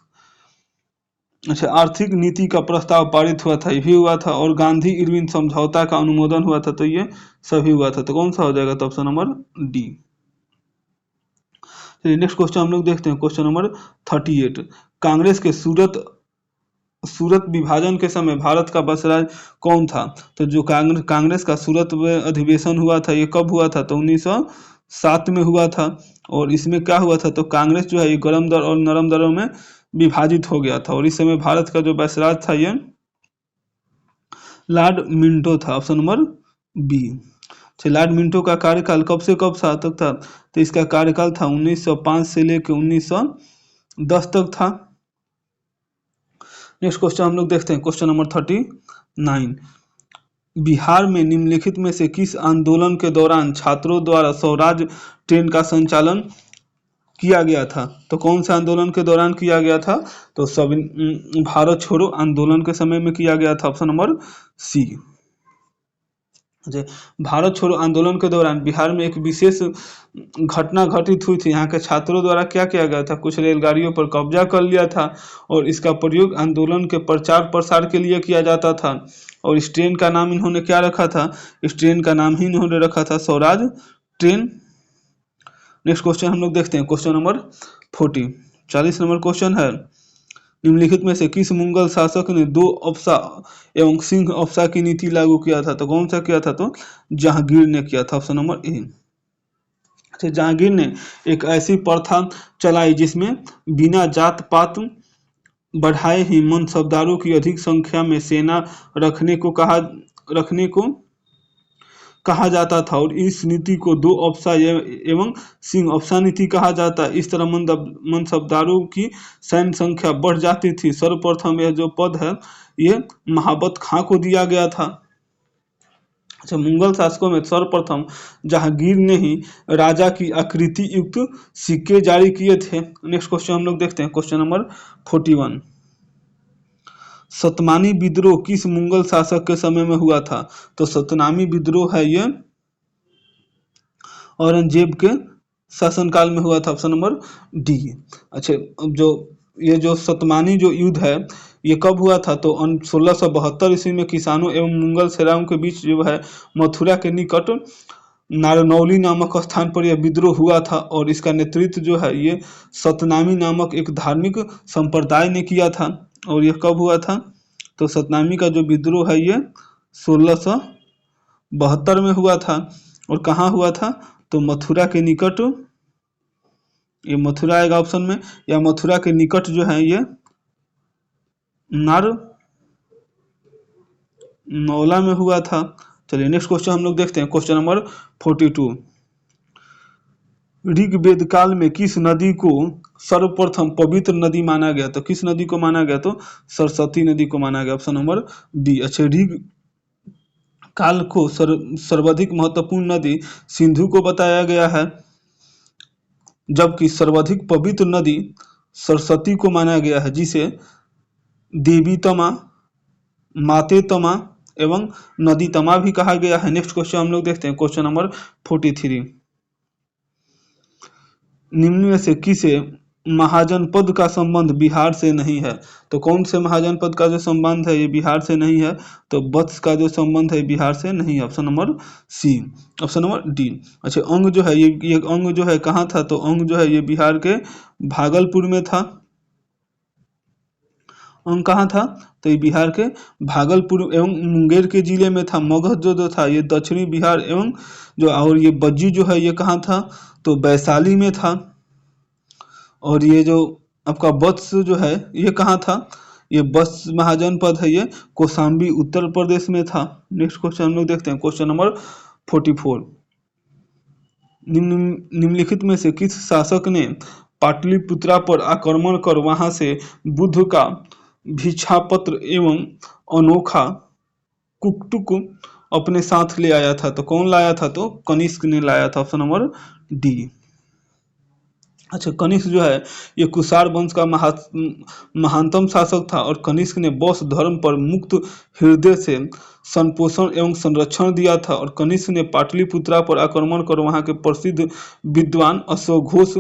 अच्छा, आर्थिक नीति का प्रस्ताव पारित हुआ था, ये भी हुआ था। और गांधी इरविन समझौता का अनुमोदन हुआ था, तो ये सभी हुआ था। तो कौन सा हो जाएगा? तो option number D. Next question हम लोग देखते हैं, क्वेश्चन नंबर 38। कांग्रेस के सूरत विभाजन के समय भारत का बसराज कौन था? तो जो कांग्रेस का सूरत अधिवेशन हुआ था ये कब हुआ था? तो 1907 में हुआ था। और इसमें क्या हुआ था? तो कांग्रेस जो है ये गर्म दल और नरम दलों में विभाजित हो गया था। और इस समय भारत का जो बसराज था ये लॉर्ड मिंटो था। Option number B. Lord Minto का कार्यकाल कब से कब तक था? तो इसका कार्यकाल था 1905 से लेकर 1910 तक था। नेक्स्ट क्वेश्चन हम लोग देखते हैं, क्वेश्चन नंबर 39। बिहार में निम्नलिखित में से किस आंदोलन के दौरान छात्रों द्वारा स्वराज ट्रेन का संचालन किया गया था? तो कौन से आंदोलन के दौरान किया गया था? तो भारत छोड़ो आंदोलन के समय में किया गया था। Option number C. जे भारत छोड़ो आंदोलन के दौरान बिहार में एक विशेष घटना घटित हुई थी। यहाँ के छात्रों द्वारा क्या किया गया था, कुछ रेलगाड़ियों पर कब्जा कर लिया था और इसका प्रयोग आंदोलन के प्रचार प्रसार के लिए किया जाता था। और इस ट्रेन का नाम इन्होंने क्या रखा था, इस ट्रेन का नाम ही इन्होंने रखा था स्वराज ट्रेन। नेक्स्ट क्वेश्चन हम लोग देखते हैं, क्वेश्चन नंबर 40 नंबर क्वेश्चन है, निम्नलिखित में से किस मुगल शासक ने दो अफसा एवं सिंह अफसा की नीति लागू किया था? तो कौन सा किया था, तो जहांगीर ने किया था, ऑप्शन नंबर ए। अच्छा, जहांगीर ने एक ऐसी प्रथा चलाई जिसमें बिना जात पात बढ़ाए ही मनसबदारों की अधिक संख्या में सेना रखने को कहा जाता था और इस नीति को दो अफसा एवं सिंह अफसा नीति कहा जाता है। इस तरह मनसबदारों की सैन्य संख्या बढ़ जाती थी। सर्वप्रथम यह जो पद है ये महाबत खां को दिया गया था। अच्छा, मुगल शासकों में सर्वप्रथम जहांगीर ने ही राजा की आकृति युक्त सिक्के जारी किए थे। नेक्स्ट क्वेश्चन हम लोग देखते हैं, क्वेश्चन नंबर 41, सतनामी विद्रोह किस मुगल शासक के समय में हुआ था? तो सतनामी विद्रोह है ये औरंगजेब के शासनकाल में हुआ था, ऑप्शन नंबर डी। अच्छा, ये जो सतनामी जो युद्ध है ये कब हुआ था? तो 1672 ईस्वी में किसानों एवं मुगल सेनाओं के बीच जो है मथुरा के निकट नारनौली नामक स्थान पर यह विद्रोह हुआ था और इसका नेतृत्व जो है ये सतनामी नामक एक धार्मिक संप्रदाय ने किया था। और यह कब हुआ था? तो सतनामी का जो विद्रोह है ये 1672 में हुआ था और कहाँ हुआ था? तो मथुरा के निकट, ये मथुरा आएगा ऑप्शन में, या मथुरा के निकट जो है ये नारनौला में हुआ था। चलिए नेक्स्ट क्वेश्चन हम लोग देखते हैं, क्वेश्चन नंबर 42, ऋग्वेद काल में किस नदी को सर्वप्रथम पवित्र नदी माना गया? तो किस नदी को माना गया? तो सरस्वती नदी को माना गया, ऑप्शन नंबर बी। अच्छा, ऋग काल को सर्वाधिक महत्वपूर्ण नदी सिंधु को बताया गया है, जबकि सर्वाधिक पवित्र नदी सरस्वती को माना गया है, जिसे देवी तमा, माते तमा एवं नदी तमा भी कहा गया है। नेक्स्ट क्वेश्चन हम लोग देखते हैं, क्वेश्चन नंबर 43, निम्न में से किसे महाजनपद का संबंध बिहार से नहीं है? तो कौन से महाजनपद का जो संबंध है ये बिहार से नहीं है? तो वत्स का जो संबंध है बिहार से नहीं है, option number C, option number D. अच्छा, अंग जो है ये अंग जो है कहाँ था? तो अंग जो है ये बिहार के भागलपुर में था। अंग कहाँ था? तो ये बिहार के भागलपुर एवं मुंगेर के जिले में था। मगध जो था ये दक्षिणी बिहार एवं जो, और ये बज्जी जो है ये कहाँ था? तो वैशाली में था। और ये जो आपका वत्स जो है ये कहाँ था? ये वत्स महाजनपद है ये कौशाम्बी उत्तर प्रदेश में था। नेक्स्ट क्वेश्चन हम लोग देखते हैं, क्वेश्चन नंबर 44, निम्नलिखित में से किस शासक ने पाटलिपुत्रा पर आक्रमण कर वहां से बुद्ध का भिक्षापत्र एवं अनोखा कुक्टुक अपने साथ ले आया था? तो कौन लाया था? तो कनिष्क ने लाया था, ऑप्शन नंबर डी। अच्छा, कनिष्क जो है ये कुषाण वंश का महानतम शासक था और कनिष्क ने बौद्ध धर्म पर मुक्त हृदय से संपोषण एवं संरक्षण दिया था। और कनिष्क ने पाटलिपुत्रा पर आक्रमण कर वहां के प्रसिद्ध विद्वान अश्वघोष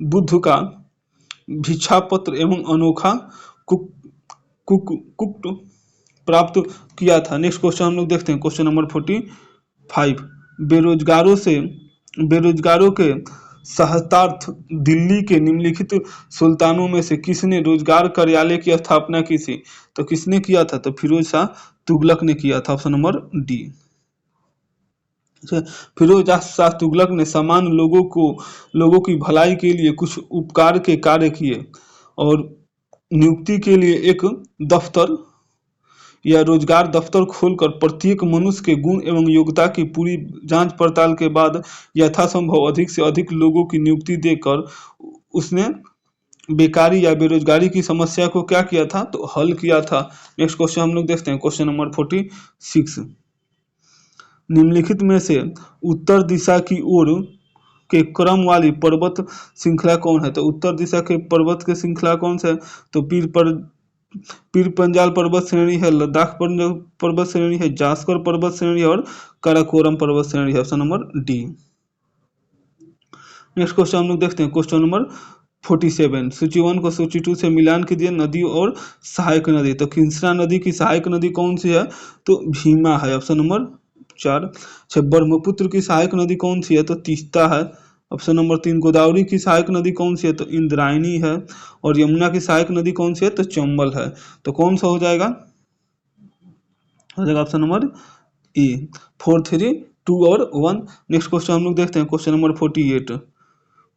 बुद्ध का भिक्षापत्र एवं अनोखा कुक्ट प्राप्त किया था। नेक्स्ट क्वेश्चन हम लोग देखते हैं, क्वेश्चन नंबर 45, बेरोजगारों के सहायतार्थ दिल्ली के निम्नलिखित सुल्तानों में से किसने रोजगार कार्यालय की स्थापना की थी? तो किसने किया था? तो फिरोज शाह तुगलक ने किया था, option number D. Firoz Shah Tughlaq ने सामान्य लोगों की भलाई के लिए कुछ उपकार के कार्य किए और नियुक्ति के लिए एक दफ्तर या रोजगार दफ्तर खोलकर प्रत्येक मनुष्य के गुण एवं योग्यता की पूरी जांच पड़ताल के बाद यथासंभव अधिक से अधिक लोगों की नियुक्ति देकर उसने बेकारी या बेरोजगारी की समस्या को क्या किया था? तो हल किया था। नेक्स्ट क्वेश्चन हम लोग देखते हैं, क्वेश्चन नंबर 46, निम्नलिखित में से उत्तर दिशा की ओर के क्रम वाली पर्वत श्रृंखला कौन है? तो उत्तर दिशा के पर्वत के श्रृंखला कौन सा है? तो पीर पंजाल पर्वत श्रेणी है, लद्दाख पर्वत श्रेणी है, जास्कर पर्वत श्रेणी है और काराकोरम पर्वत श्रेणी है। Option number D. Next question हम लोग देखते हैं, क्वेश्चन नंबर 47। सूची 1 को सूची 2 से मिलान कीजिए, नदी और सहायक नदी। तो खिंसरा नदी की सहायक नदी कौन सी है? तो भीमा है। Option number 4। ब्रह्मपुत्र की सहायक नदी कौन सी है? तो तीस्ता है। Option number 3। गोदावरी की सहायक नदी कौन सी है? तो इंद्रायणी है। और यमुना की सहायक नदी कौन सी है? तो चंबल है। तो कौन सा हो जाएगा? हो जाएगा ऑप्शन नंबर ए। 4, 3, 2 और 1। नेक्स्ट क्वेश्चन हम लोग देखते हैं, क्वेश्चन नंबर 48।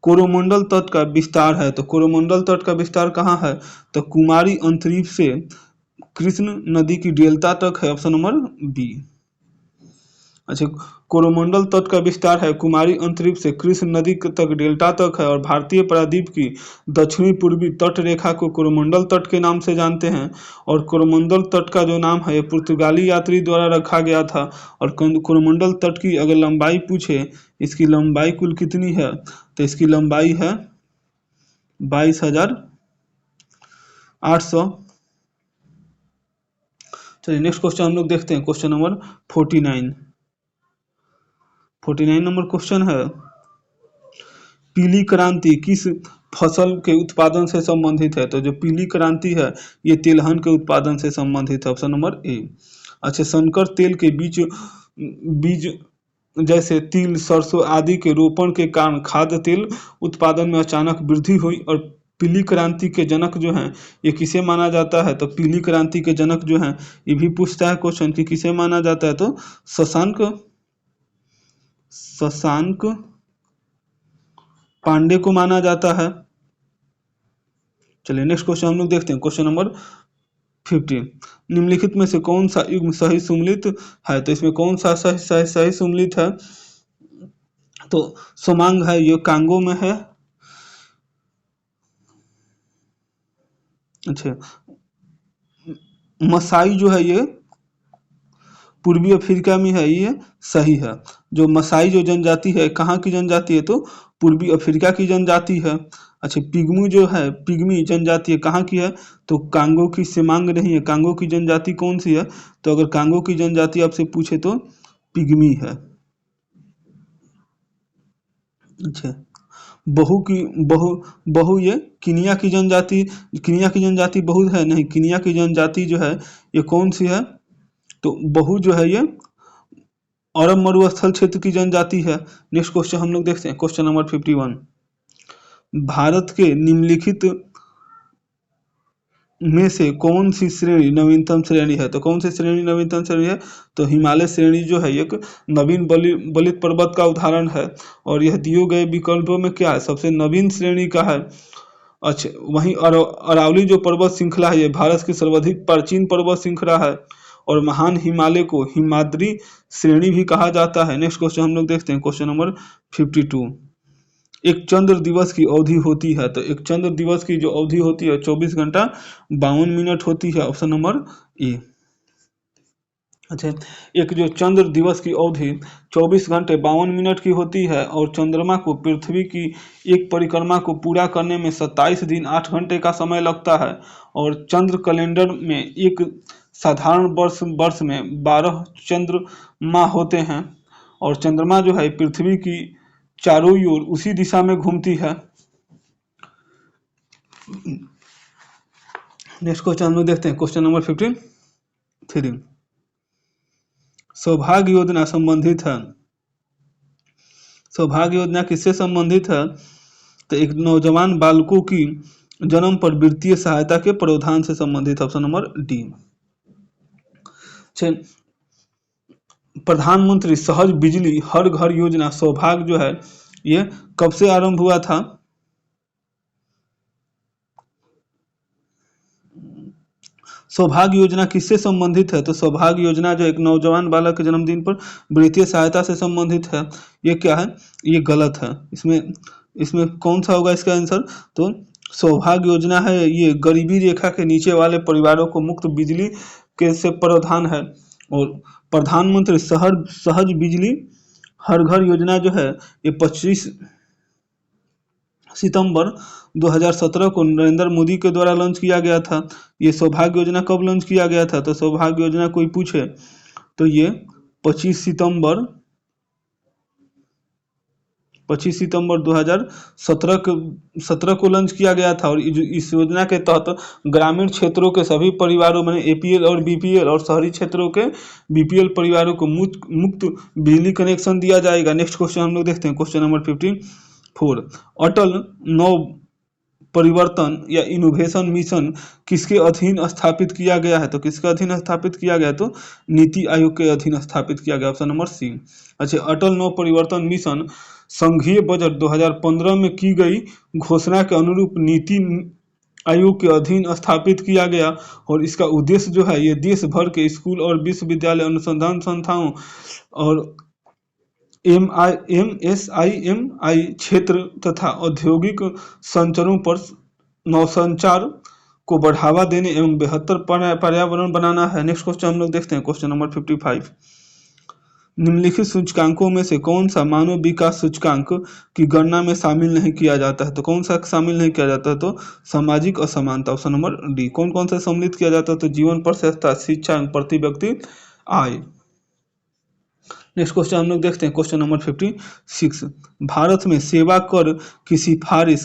कोरोमंडल तट का विस्तार है। तो कोरोमंडल तट का विस्तार कहाँ है? तो कुमारी अंतरीप से कृष्ण नदी की डेल्टा तक है। Option number B. अच्छा, कोरोमंडल तट का विस्तार है कुमारी अंतरीप से कृष्ण नदी तक डेल्टा तक है और भारतीय प्रायद्वीप की दक्षिणी पूर्वी तट रेखा को कोरोमंडल तट के नाम से जानते हैं। और कोरोमंडल तट का जो नाम है पुर्तगाली यात्री द्वारा रखा गया था। और कोरोमंडल तट की अगर लंबाई पूछे, इसकी लंबाई कुल कितनी है? तो इसकी लंबाई है 22,800। चलिए नेक्स्ट क्वेश्चन हम लोग देखते हैं, क्वेश्चन नंबर 49। 49 नंबर क्वेश्चन है, पीली क्रांति किस फसल के उत्पादन से संबंधित है? तो जो पीली क्रांति है ये तिलहन के उत्पादन से संबंधित है। ऑप्शन नंबर ए। अच्छा, संकर तेल के बीज जैसे तिल, सरसों आदि के रोपण के कारण खाद्य तेल उत्पादन में अचानक वृद्धि हुई। और पीली क्रांति के जनक जो हैं ये किसे माना जाता है? तो पीली क्रांति के जनक जो हैं, ये भी पूछता है क्वेश्चन कि किसे माना जाता है? तो शशांक पांडे को माना जाता है। चलिए नेक्स्ट क्वेश्चन हम लोग देखते हैं, क्वेश्चन नंबर 50। निम्नलिखित में से कौन सा युग्म सही सुमेलित है? तो इसमें कौन सा सही सुमेलित है? तो सोमांग है, ये कांगो में है। अच्छा, मसाई जो है ये पूर्वी अफ्रीका में है, ये सही है। जो मसाई जो जनजाति है कहाँ की जनजाति है? तो पूर्वी अफ्रीका की जनजाति है। अच्छा, पिग्मी जो है, पिग्मी जनजाति है कहाँ की है? तो कांगो की। सेमांग नहीं है। कांगो की जनजाति कौन सी है? तो अगर कांगो की जनजाति आपसे पूछे तो पिग्मी है। अच्छा, बहु ये किनिया की जनजाति, बहु है नहीं, किनिया की जनजाति जो है ये कौन सी है? तो बहु जो है ये अरब मरुस्थल क्षेत्र की जनजाति है। नेक्स्ट क्वेश्चन हम लोग देखते हैं, क्वेश्चन नंबर 51। भारत के निम्नलिखित में से कौन सी श्रेणी नवीनतम श्रेणी है? तो कौन सी श्रेणी नवीनतम श्रेणी है? तो हिमालय श्रेणी जो है एक नवीन बलित पर्वत का उदाहरण है। और यह दिए गए विकल्पों में क्या है? सबसे नवीन श्रेणी का है। अच्छा, वहीं अरावली जो पर्वत श्रृंखला है ये भारत की सर्वाधिक प्राचीन पर्वत श्रृंखला है। और महान हिमालय को हिमाद्री श्रेणी भी कहा जाता है। नेक्स्ट क्वेश्चन हम लोग देखते हैं, क्वेश्चन नंबर 52। एक चंद्र दिवस की अवधि होती है। तो एक चंद्र दिवस की जो अवधि होती है 24 घंटा 52 मिनट होती है। ऑप्शन नंबर ए। अच्छा, एक जो चंद्र दिवस की अवधि 24 घंटे 52 मिनट की होती है और चंद्रमा को पृथ्वी की एक परिक्रमा को पूरा करने में 27 दिन 8 घंटे का समय लगता है। और चंद्र कैलेंडर में एक साधारण वर्ष में 12 चंद्रमा होते हैं। और चंद्रमा जो है पृथ्वी की चारों ओर उसी दिशा में घूमती है। नेक्स्ट क्वेश्चन हम लोग देखते हैं, क्वेश्चन नंबर 53। सौभाग्य योजना संबंधित है। सौभाग्य योजना किससे संबंधित है? तो एक नौजवान बालकों की जन्म पर वित्तीय सहायता के प्रावधान से संबंधित। Option number D. प्रधानमंत्री सहज बिजली हर घर योजना सौभाग्य जो है ये कब से आरंभ हुआ था? सौभाग्य योजना किससे संबंधित है? तो सौभाग्य योजना जो एक नौजवान बालक के जन्मदिन पर वित्तीय सहायता से संबंधित है। ये क्या है? ये गलत है। इसमें कौन सा होगा इसका आंसर? तो सौभाग्य योजना है ये गरीबी रेखा के नीचे वाले परिवारों को मुफ्त बिजली के से प्रावधान है। और प्रधानमंत्री सहज बिजली हर घर योजना जो है ये 25 सितंबर 2017 को नरेंद्र मोदी के द्वारा लॉन्च किया गया था। ये सौभाग्य योजना कब लॉन्च किया गया था? तो सौभाग्य योजना कोई पूछे तो ये 25 सितंबर 2017 को लॉन्च किया गया था। और इस योजना के तहत ग्रामीण क्षेत्रों के सभी परिवारों में एपीएल और बीपीएल और शहरी क्षेत्रों के बीपीएल परिवारों को मुफ्त बिजली कनेक्शन दिया जाएगा। नेक्स्ट क्वेश्चन हम लोग देखते हैं, क्वेश्चन नंबर 54। अटल नव परिवर्तन या इनोवेशन मिशन किसके अधीन स्थापित किया गया है? तो किसके अधीन स्थापित किया गया? तो नीति आयोग के अधीन स्थापित किया गया, ऑप्शन नंबर सी। अच्छा, अटल नव परिवर्तन मिशन संघीय बजट 2015 में की गई घोषणा के अनुरूप नीति आयोग के अधीन स्थापित किया गया। और इसका उद्देश्य जो है, ये देश भर के स्कूल और विश्वविद्यालय, अनुसंधान संस्थाओं और एमएसआईएमआई क्षेत्र तथा औद्योगिक संचरों पर नौसंचार को बढ़ावा देने एवं बेहतर पर्यावरण बनाना है। नेक्स्ट क्वेश्चन हम लोग देखते हैं, क्वेश्चन नंबर 55। निम्नलिखित सूचकांकों में से कौन सा मानव विकास सूचकांक की गणना में शामिल नहीं किया जाता है? तो कौन सा शामिल नहीं किया जाता है? तो सामाजिक असमानता, ऑप्शन नंबर डी। कौन कौन सा सम्मिलित किया जाता है? तो जीवन प्रशंसा, शिक्षा, प्रति व्यक्ति आय। नेक्स्ट क्वेश्चन हम लोग देखते हैं, क्वेश्चन नंबर 56। भारत में सेवा कर की सिफारिश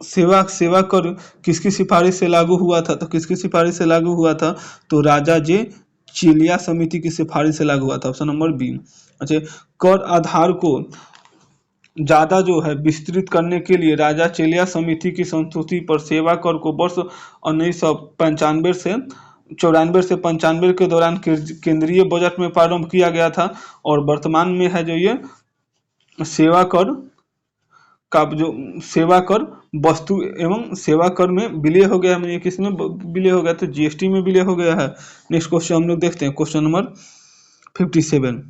सेवा कर किसकी सिफारिश से लागू हुआ था? तो किसकी सिफारिश से लागू हुआ था? तो राजा जे चिलिया समिति की सिफारिश से लागू हुआ था, ऑप्शन नंबर बी। अच्छा, कर आधार को ज़्यादा जो है विस्तृत करने के लिए राजा चेलिया समिति की संस्तुति पर सेवा कर को वर्ष 1995 से 94 के दौरान केंद्रीय बजट में प्रारंभ किया गया था। और वर्तमान में है जो ये सेवा कर का जो सेवा कर वस्तु एवं सेवा कर में विलय हो गया है। किस में विलय हो गया? तो जीएसटी में विलय हो गया है। नेक्स्ट क्वेश्चन हम लोग देखते हैं, क्वेश्चन नंबर 57।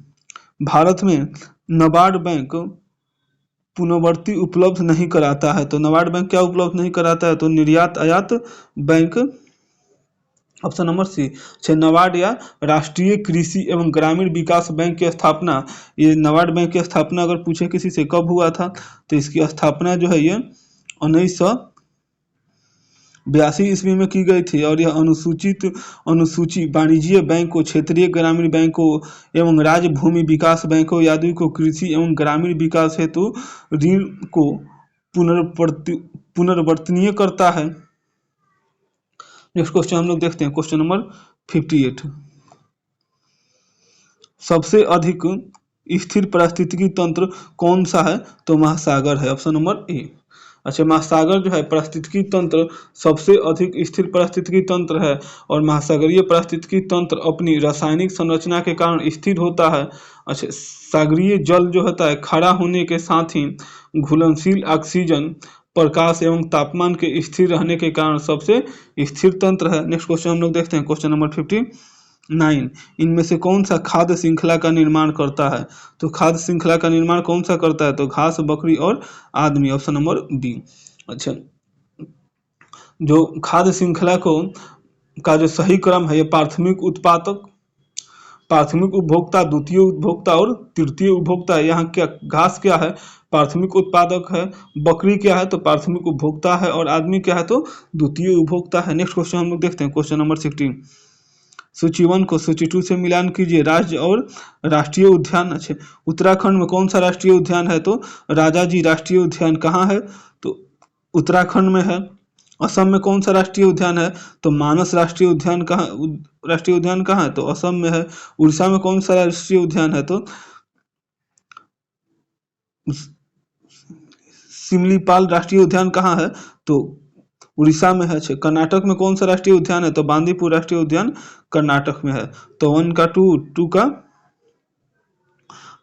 भारत में नाबार्ड बैंक पुनर्वृत्ति उपलब्ध नहीं कराता है। तो नाबार्ड बैंक क्या उपलब्ध नहीं कराता है? तो निर्यात आयात bank, option number C. NABARD या राष्ट्रीय कृषि एवं ग्रामीण विकास बैंक की स्थापना, ये नाबार्ड बैंक की स्थापना अगर पूछे किसी से कब हुआ था, तो इसकी स्थापना जो है ये 1982 ईस्वी में की गई थी। और यह अनुसूची वाणिज्य बैंक को, क्षेत्रीय ग्रामीण बैंक को एवं राज्य भूमि विकास बैंकों आदि को कृषि एवं ग्रामीण विकास हेतु ऋण को पुनर्वर्तनीय करता है। नेक्स्ट क्वेश्चन हम लोग देखते हैं, क्वेश्चन नंबर 58। सबसे अधिक स्थिर पारिस्थितिकी तंत्र कौन सा है? तो महासागर है, ऑप्शन नंबर ए। अच्छा, महासागर जो है पारिस्थितिकी तंत्र सबसे अधिक स्थिर पारिस्थितिकी तंत्र है। और महासागरीय पारिस्थितिकी तंत्र अपनी रासायनिक संरचना के कारण स्थिर होता है। अच्छा, सागरीय जल जो होता है खड़ा होने के साथ ही घुलनशील ऑक्सीजन, प्रकाश एवं तापमान के स्थिर रहने के कारण सबसे स्थिर तंत्र है। नेक्स्ट क्वेश्चन हम लोग देखते हैं, क्वेश्चन नंबर 59। इनमें से कौन सा खाद्य श्रृंखला का निर्माण करता है? तो खाद्य श्रृंखला का निर्माण कौन सा करता है? तो घास, बकरी और आदमी, ऑप्शन नंबर बी। अच्छा, जो खाद्य श्रृंखला का जो सही क्रम है, ये प्राथमिक उत्पादक, प्राथमिक उपभोक्ता, द्वितीय उपभोक्ता और तृतीय उपभोक्ता है। यहाँ क्या घास क्या है? प्राथमिक उत्पादक है। बकरी क्या है? तो प्राथमिक उपभोक्ता है। और आदमी क्या है? तो द्वितीय उपभोक्ता है। नेक्स्ट क्वेश्चन हम लोग देखते हैं, क्वेश्चन नंबर 16। सूची 1 को सूची 2 से मिलान कीजिए। राज्य और राष्ट्रीय उद्यान। अच्छे, उत्तराखंड में कौन सा राष्ट्रीय उद्यान है? तो राजाजी राष्ट्रीय उद्यान कहाँ है? तो उत्तराखंड में है। असम में कौन सा राष्ट्रीय उद्यान है? तो मानस राष्ट्रीय उद्यान कहाँ है? तो असम में है। उड़ीसा में कौन सा राष्ट्रीय उद्यान है? तो सिमलीपाल राष्ट्रीय उद्यान कहाँ है? तो उड़ीसा में है। कर्नाटक में कौन सा राष्ट्रीय उद्यान है? तो बांदीपुर राष्ट्रीय उद्यान कर्नाटक में है। तो 1 का 2 का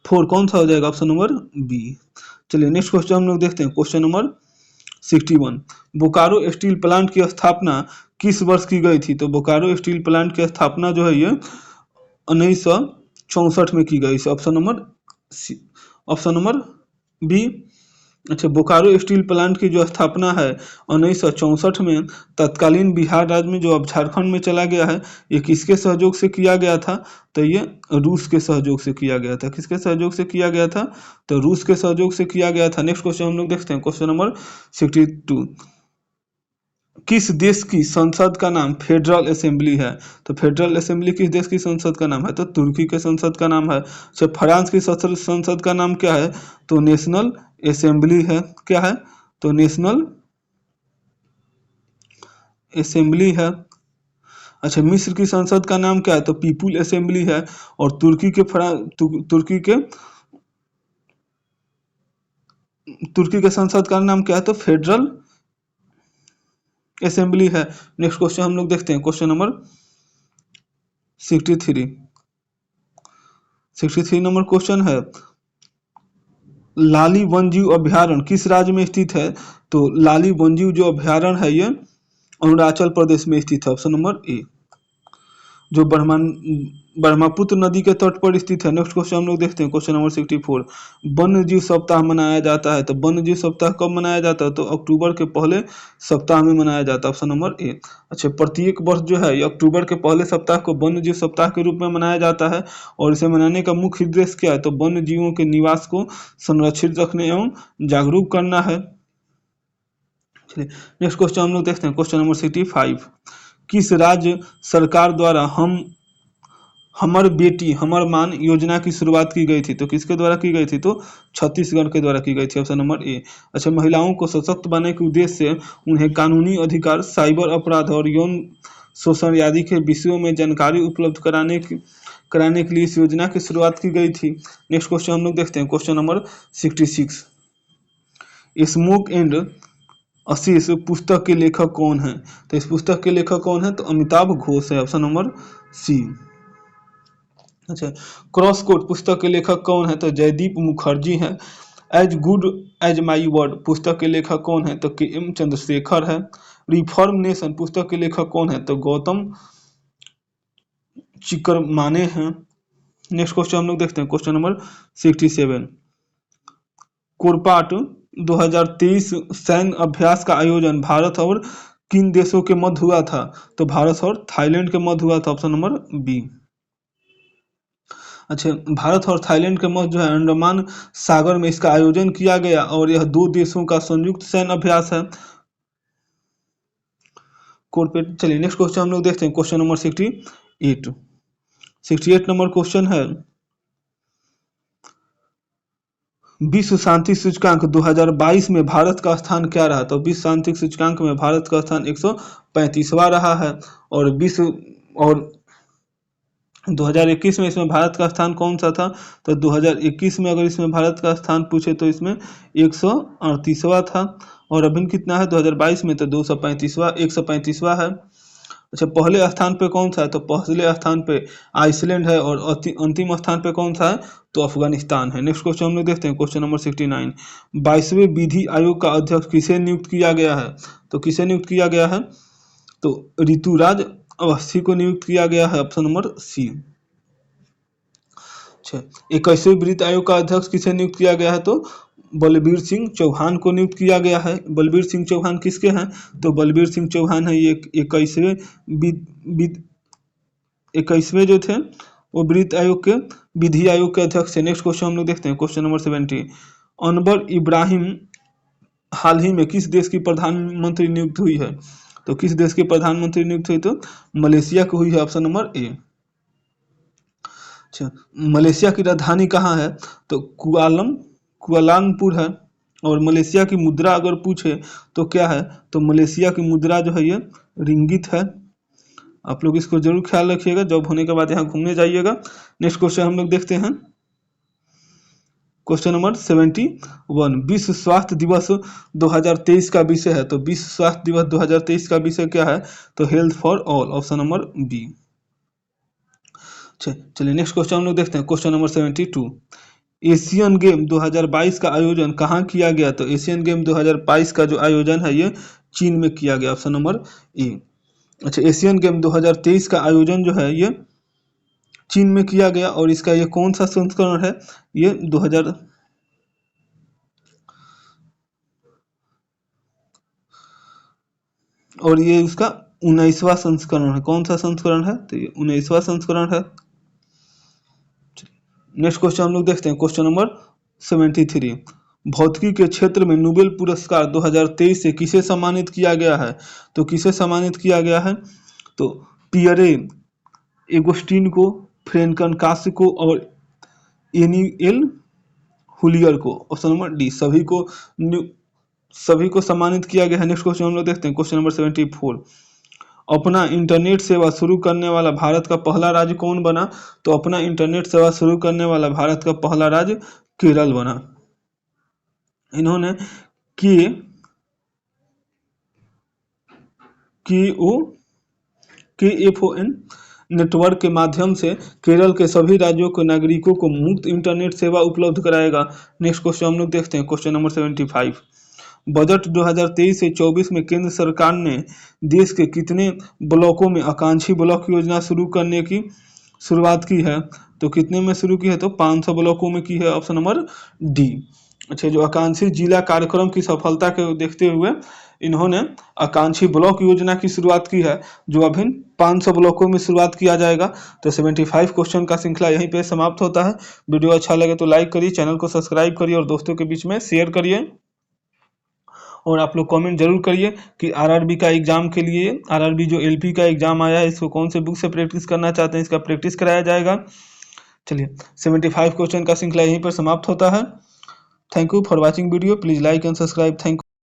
4 कौन सा हो जाएगा? Option number B. चलिए नेक्स्ट क्वेश्चन हम लोग देखते हैं, question number 61। Bokaro steel plant की स्थापना किस वर्ष की गई थी? तो बोकारो स्टील प्लांट की स्थापना जो है ये 1964 में की गई। Option number B. अच्छा, बोकारो स्टील प्लांट की जो स्थापना है 1964 में तत्कालीन बिहार राज्य में, जो अब झारखंड में चला गया है, ये किसके सहयोग से किया गया था? तो ये रूस के सहयोग से किया गया था। किसके सहयोग से किया गया था? तो रूस के सहयोग से किया गया था। नेक्स्ट क्वेश्चन हम लोग देखते हैं, क्वेश्चन नंबर 62। किस देश की संसद का नाम फेडरल असेंबली है? तो फेडरल असेंबली किस देश की संसद का नाम है? तो तुर्की के संसद का नाम है। अच्छा, फ्रांस की संसद का नाम क्या है? तो नेशनल असेंबली है। क्या है? तो नेशनल असेंबली है। अच्छा, मिस्र की संसद का नाम क्या है? तो पीपुल असेंबली है। और तुर्की के संसद का नाम क्या है? तो फेडरल असेंबली है। नेक्स्ट क्वेश्चन हम लोग देखते हैं, क्वेश्चन नंबर 63। 63 नंबर क्वेश्चन है, लाली वन्यजीव अभ्यारण्य किस राज्य में स्थित है? तो लाली वन्यजीव जो अभ्यारण्य है ये अरुणाचल प्रदेश में स्थित है। ऑप्शन नंबर ए, जो ब्रह्मपुत्र नदी के तट पर स्थित है। नेक्स्ट क्वेश्चन हम लोग देखते हैं, क्वेश्चन नंबर 64। वन्य जीव सप्ताह मनाया जाता है। तो वन्य जीव सप्ताह कब मनाया जाता है? तो अक्टूबर के पहले सप्ताह में मनाया जाता है। ऑप्शन नंबर ए। अच्छा, प्रत्येक वर्ष जो है ये अक्टूबर के पहले सप्ताह को वन्य जीव सप्ताह के रूप में मनाया जाता है। और इसे मनाने का मुख्य उद्देश्य क्या है? तो वन्य जीवों के निवास को संरक्षित रखने एवं जागरूक करना है। चलिए नेक्स्ट क्वेश्चन हम लोग देखते हैं, क्वेश्चन नंबर 65। किस राज्य सरकार द्वारा हमर बेटी हमर मान योजना की शुरुआत की गई थी? तो किसके द्वारा की गई थी? तो छत्तीसगढ़ के द्वारा की गई थी। ऑप्शन नंबर ए। अच्छा, महिलाओं को सशक्त बनाने के उद्देश्य से उन्हें कानूनी अधिकार, साइबर अपराध और यौन शोषण आदि के विषयों में जानकारी उपलब्ध कराने के लिए इस योजना की शुरुआत की गई थी। नेक्स्ट क्वेश्चन हम लोग देखते हैं, question number 66। Smoke and Ashish पुस्तक के लेखक कौन है? तो इस पुस्तक के लेखक कौन है? तो अमिताभ घोष है। Option number C. अच्छा, क्रॉस कोड पुस्तक के लेखक कौन है? तो जयदीप मुखर्जी है। As good as my word पुस्तक के लेखक कौन है? तो के एम चंद्रशेखर है। रिफॉर्म नेशन पुस्तक के लेखक कौन है? तो गौतम चिकरमाने हैं। नेक्स्ट क्वेश्चन हम लोग देखते हैं, क्वेश्चन नंबर 67। कोरपाट 2023 सैन्य अभ्यास का आयोजन भारत और किन देशों के मध्य हुआ था? तो भारत और थाईलैंड के मध्य हुआ था। Option number B. अच्छा, भारत और थाईलैंड के मध्य जो है अंडमान सागर में इसका आयोजन किया गया और यह दो देशों का संयुक्त सैन्य अभ्यास है। कोरपेट। चलिए नेक्स्ट क्वेश्चन हम लोग देखते हैं, क्वेश्चन नंबर 68। 68 नंबर क्वेश्चन है, विश्व शांति सूचकांक 2022 में भारत का स्थान क्या रहा? तो विश्व शांति सूचकांक में भारत का स्थान 135वां रहा है। और 2021 में इसमें भारत का स्थान कौन सा था? तो 2021 में अगर इसमें भारत का स्थान पूछे तो इसमें 138वां था। और अभी कितना है 2022 में? तो 135वां है। अच्छा, पहले स्थान पे कौन सा है? तो पहले स्थान पे आइसलैंड है। और अंतिम स्थान पे कौन सा है? तो अफगानिस्तान है। नेक्स्ट क्वेश्चन हम लोग देखते हैं, क्वेश्चन नंबर 69। 22वें विधि आयोग का अध्यक्ष किसे नियुक्त किया गया है? तो किसे नियुक्त किया गया है? तो ऋतुराज अवस्थी को नियुक्त किया गया है। Option number C. अच्छा, 21वें वित्त आयोग का अध्यक्ष किसे नियुक्त किया गया है? तो बलबीर सिंह चौहान को नियुक्त किया गया है। बलबीर सिंह चौहान किसके हैं? तो बलबीर सिंह चौहान है ये 21वें जो थे वो वित्त आयोग के विधि आयोग के अध्यक्ष थे। नेक्स्ट क्वेश्चन हम लोग देखते हैं, क्वेश्चन नंबर 70। अनवर इब्राहिम हाल ही में किस देश की प्रधानमंत्री नियुक्त हुई है? तो किस देश की प्रधानमंत्री नियुक्त हुई? तो मलेशिया की हुई है। ऑप्शन नंबर ए। अच्छा, मलेशिया की राजधानी कहाँ है? तो कुआलालंपुर है। और मलेशिया की मुद्रा अगर पूछे तो क्या है? तो मलेशिया की मुद्रा जो है ये रिंगित है। आप लोग इसको जरूर ख्याल रखिएगा जब होने के बाद यहाँ घूमने जाइएगा। नेक्स्ट क्वेश्चन हम लोग देखते हैं, क्वेश्चन नंबर 71। विश्व स्वास्थ्य दिवस 2023 का विषय है। तो विश्व स्वास्थ्य दिवस 2023 का विषय क्या है? तो health for all. Option number B. चलिए नेक्स्ट क्वेश्चन हम लोग देखते हैं, क्वेश्चन नंबर 72। एशियन गेम 2022 का आयोजन कहाँ किया गया? तो एशियन गेम 2022 का जो आयोजन है ये चीन में किया गया। ऑप्शन नंबर ए। अच्छा, एशियन गेम 2023 का आयोजन जो है ये चीन में किया गया। और इसका ये कौन सा संस्करण है? ये और ये इसका 19वां संस्करण है। कौन सा संस्करण है? तो ये 19वां संस्करण है। नेक्स्ट क्वेश्चन हम लोग देखते हैं, क्वेश्चन नंबर 73। भौतिकी के क्षेत्र में नोबेल पुरस्कार 2023 से किसे सम्मानित किया गया है? तो किसे सम्मानित किया गया है? तो पियरे एगोस्टिन को, फ्रेंकन कास्य को और एनिएल हुलियर को। ऑप्शन नंबर डी, सभी को सम्मानित किया गया है। नेक्स्ट क्वेश्चन हम लोग देखते हैं, क्वेश्चन नंबर 74। अपना इंटरनेट सेवा शुरू करने वाला भारत का पहला राज्य कौन बना? तो अपना इंटरनेट सेवा शुरू करने वाला भारत का पहला राज्य केरल बना। इन्होंने KFON नेटवर्क के माध्यम से केरल के सभी राज्यों के नागरिकों को मुफ्त इंटरनेट सेवा उपलब्ध कराएगा। नेक्स्ट क्वेश्चन हम लोग देखते हैं, क्वेश्चन नंबर 75। बजट 2023 से 24 में केंद्र सरकार ने देश के कितने ब्लॉकों में आकांक्षी ब्लॉक योजना शुरू करने की शुरुआत की है? तो कितने में शुरू की है? तो 500 ब्लॉकों में की है। Option number D. अच्छा, जो आकांक्षी जिला कार्यक्रम की सफलता को देखते हुए इन्होंने आकांक्षी ब्लॉक योजना की शुरुआत की है, जो अभी 500 ब्लॉकों में शुरुआत किया जाएगा। तो 75 क्वेश्चन का श्रृंखला यहीं पे समाप्त होता है। वीडियो अच्छा लगे तो लाइक करिए, चैनल को सब्सक्राइब करिए और दोस्तों के बीच में शेयर करिए। और आप लोग कमेंट जरूर करिए कि आरआरबी का एग्जाम के लिए, आरआरबी जो एलपी का एग्जाम आया है, इसको कौन से बुक से प्रैक्टिस करना चाहते हैं, इसका प्रैक्टिस कराया जाएगा। चलिए, 75 क्वेश्चन का श्रृंखला यहीं पर समाप्त होता है। Thank you for watching video. Please like and subscribe. Thank you.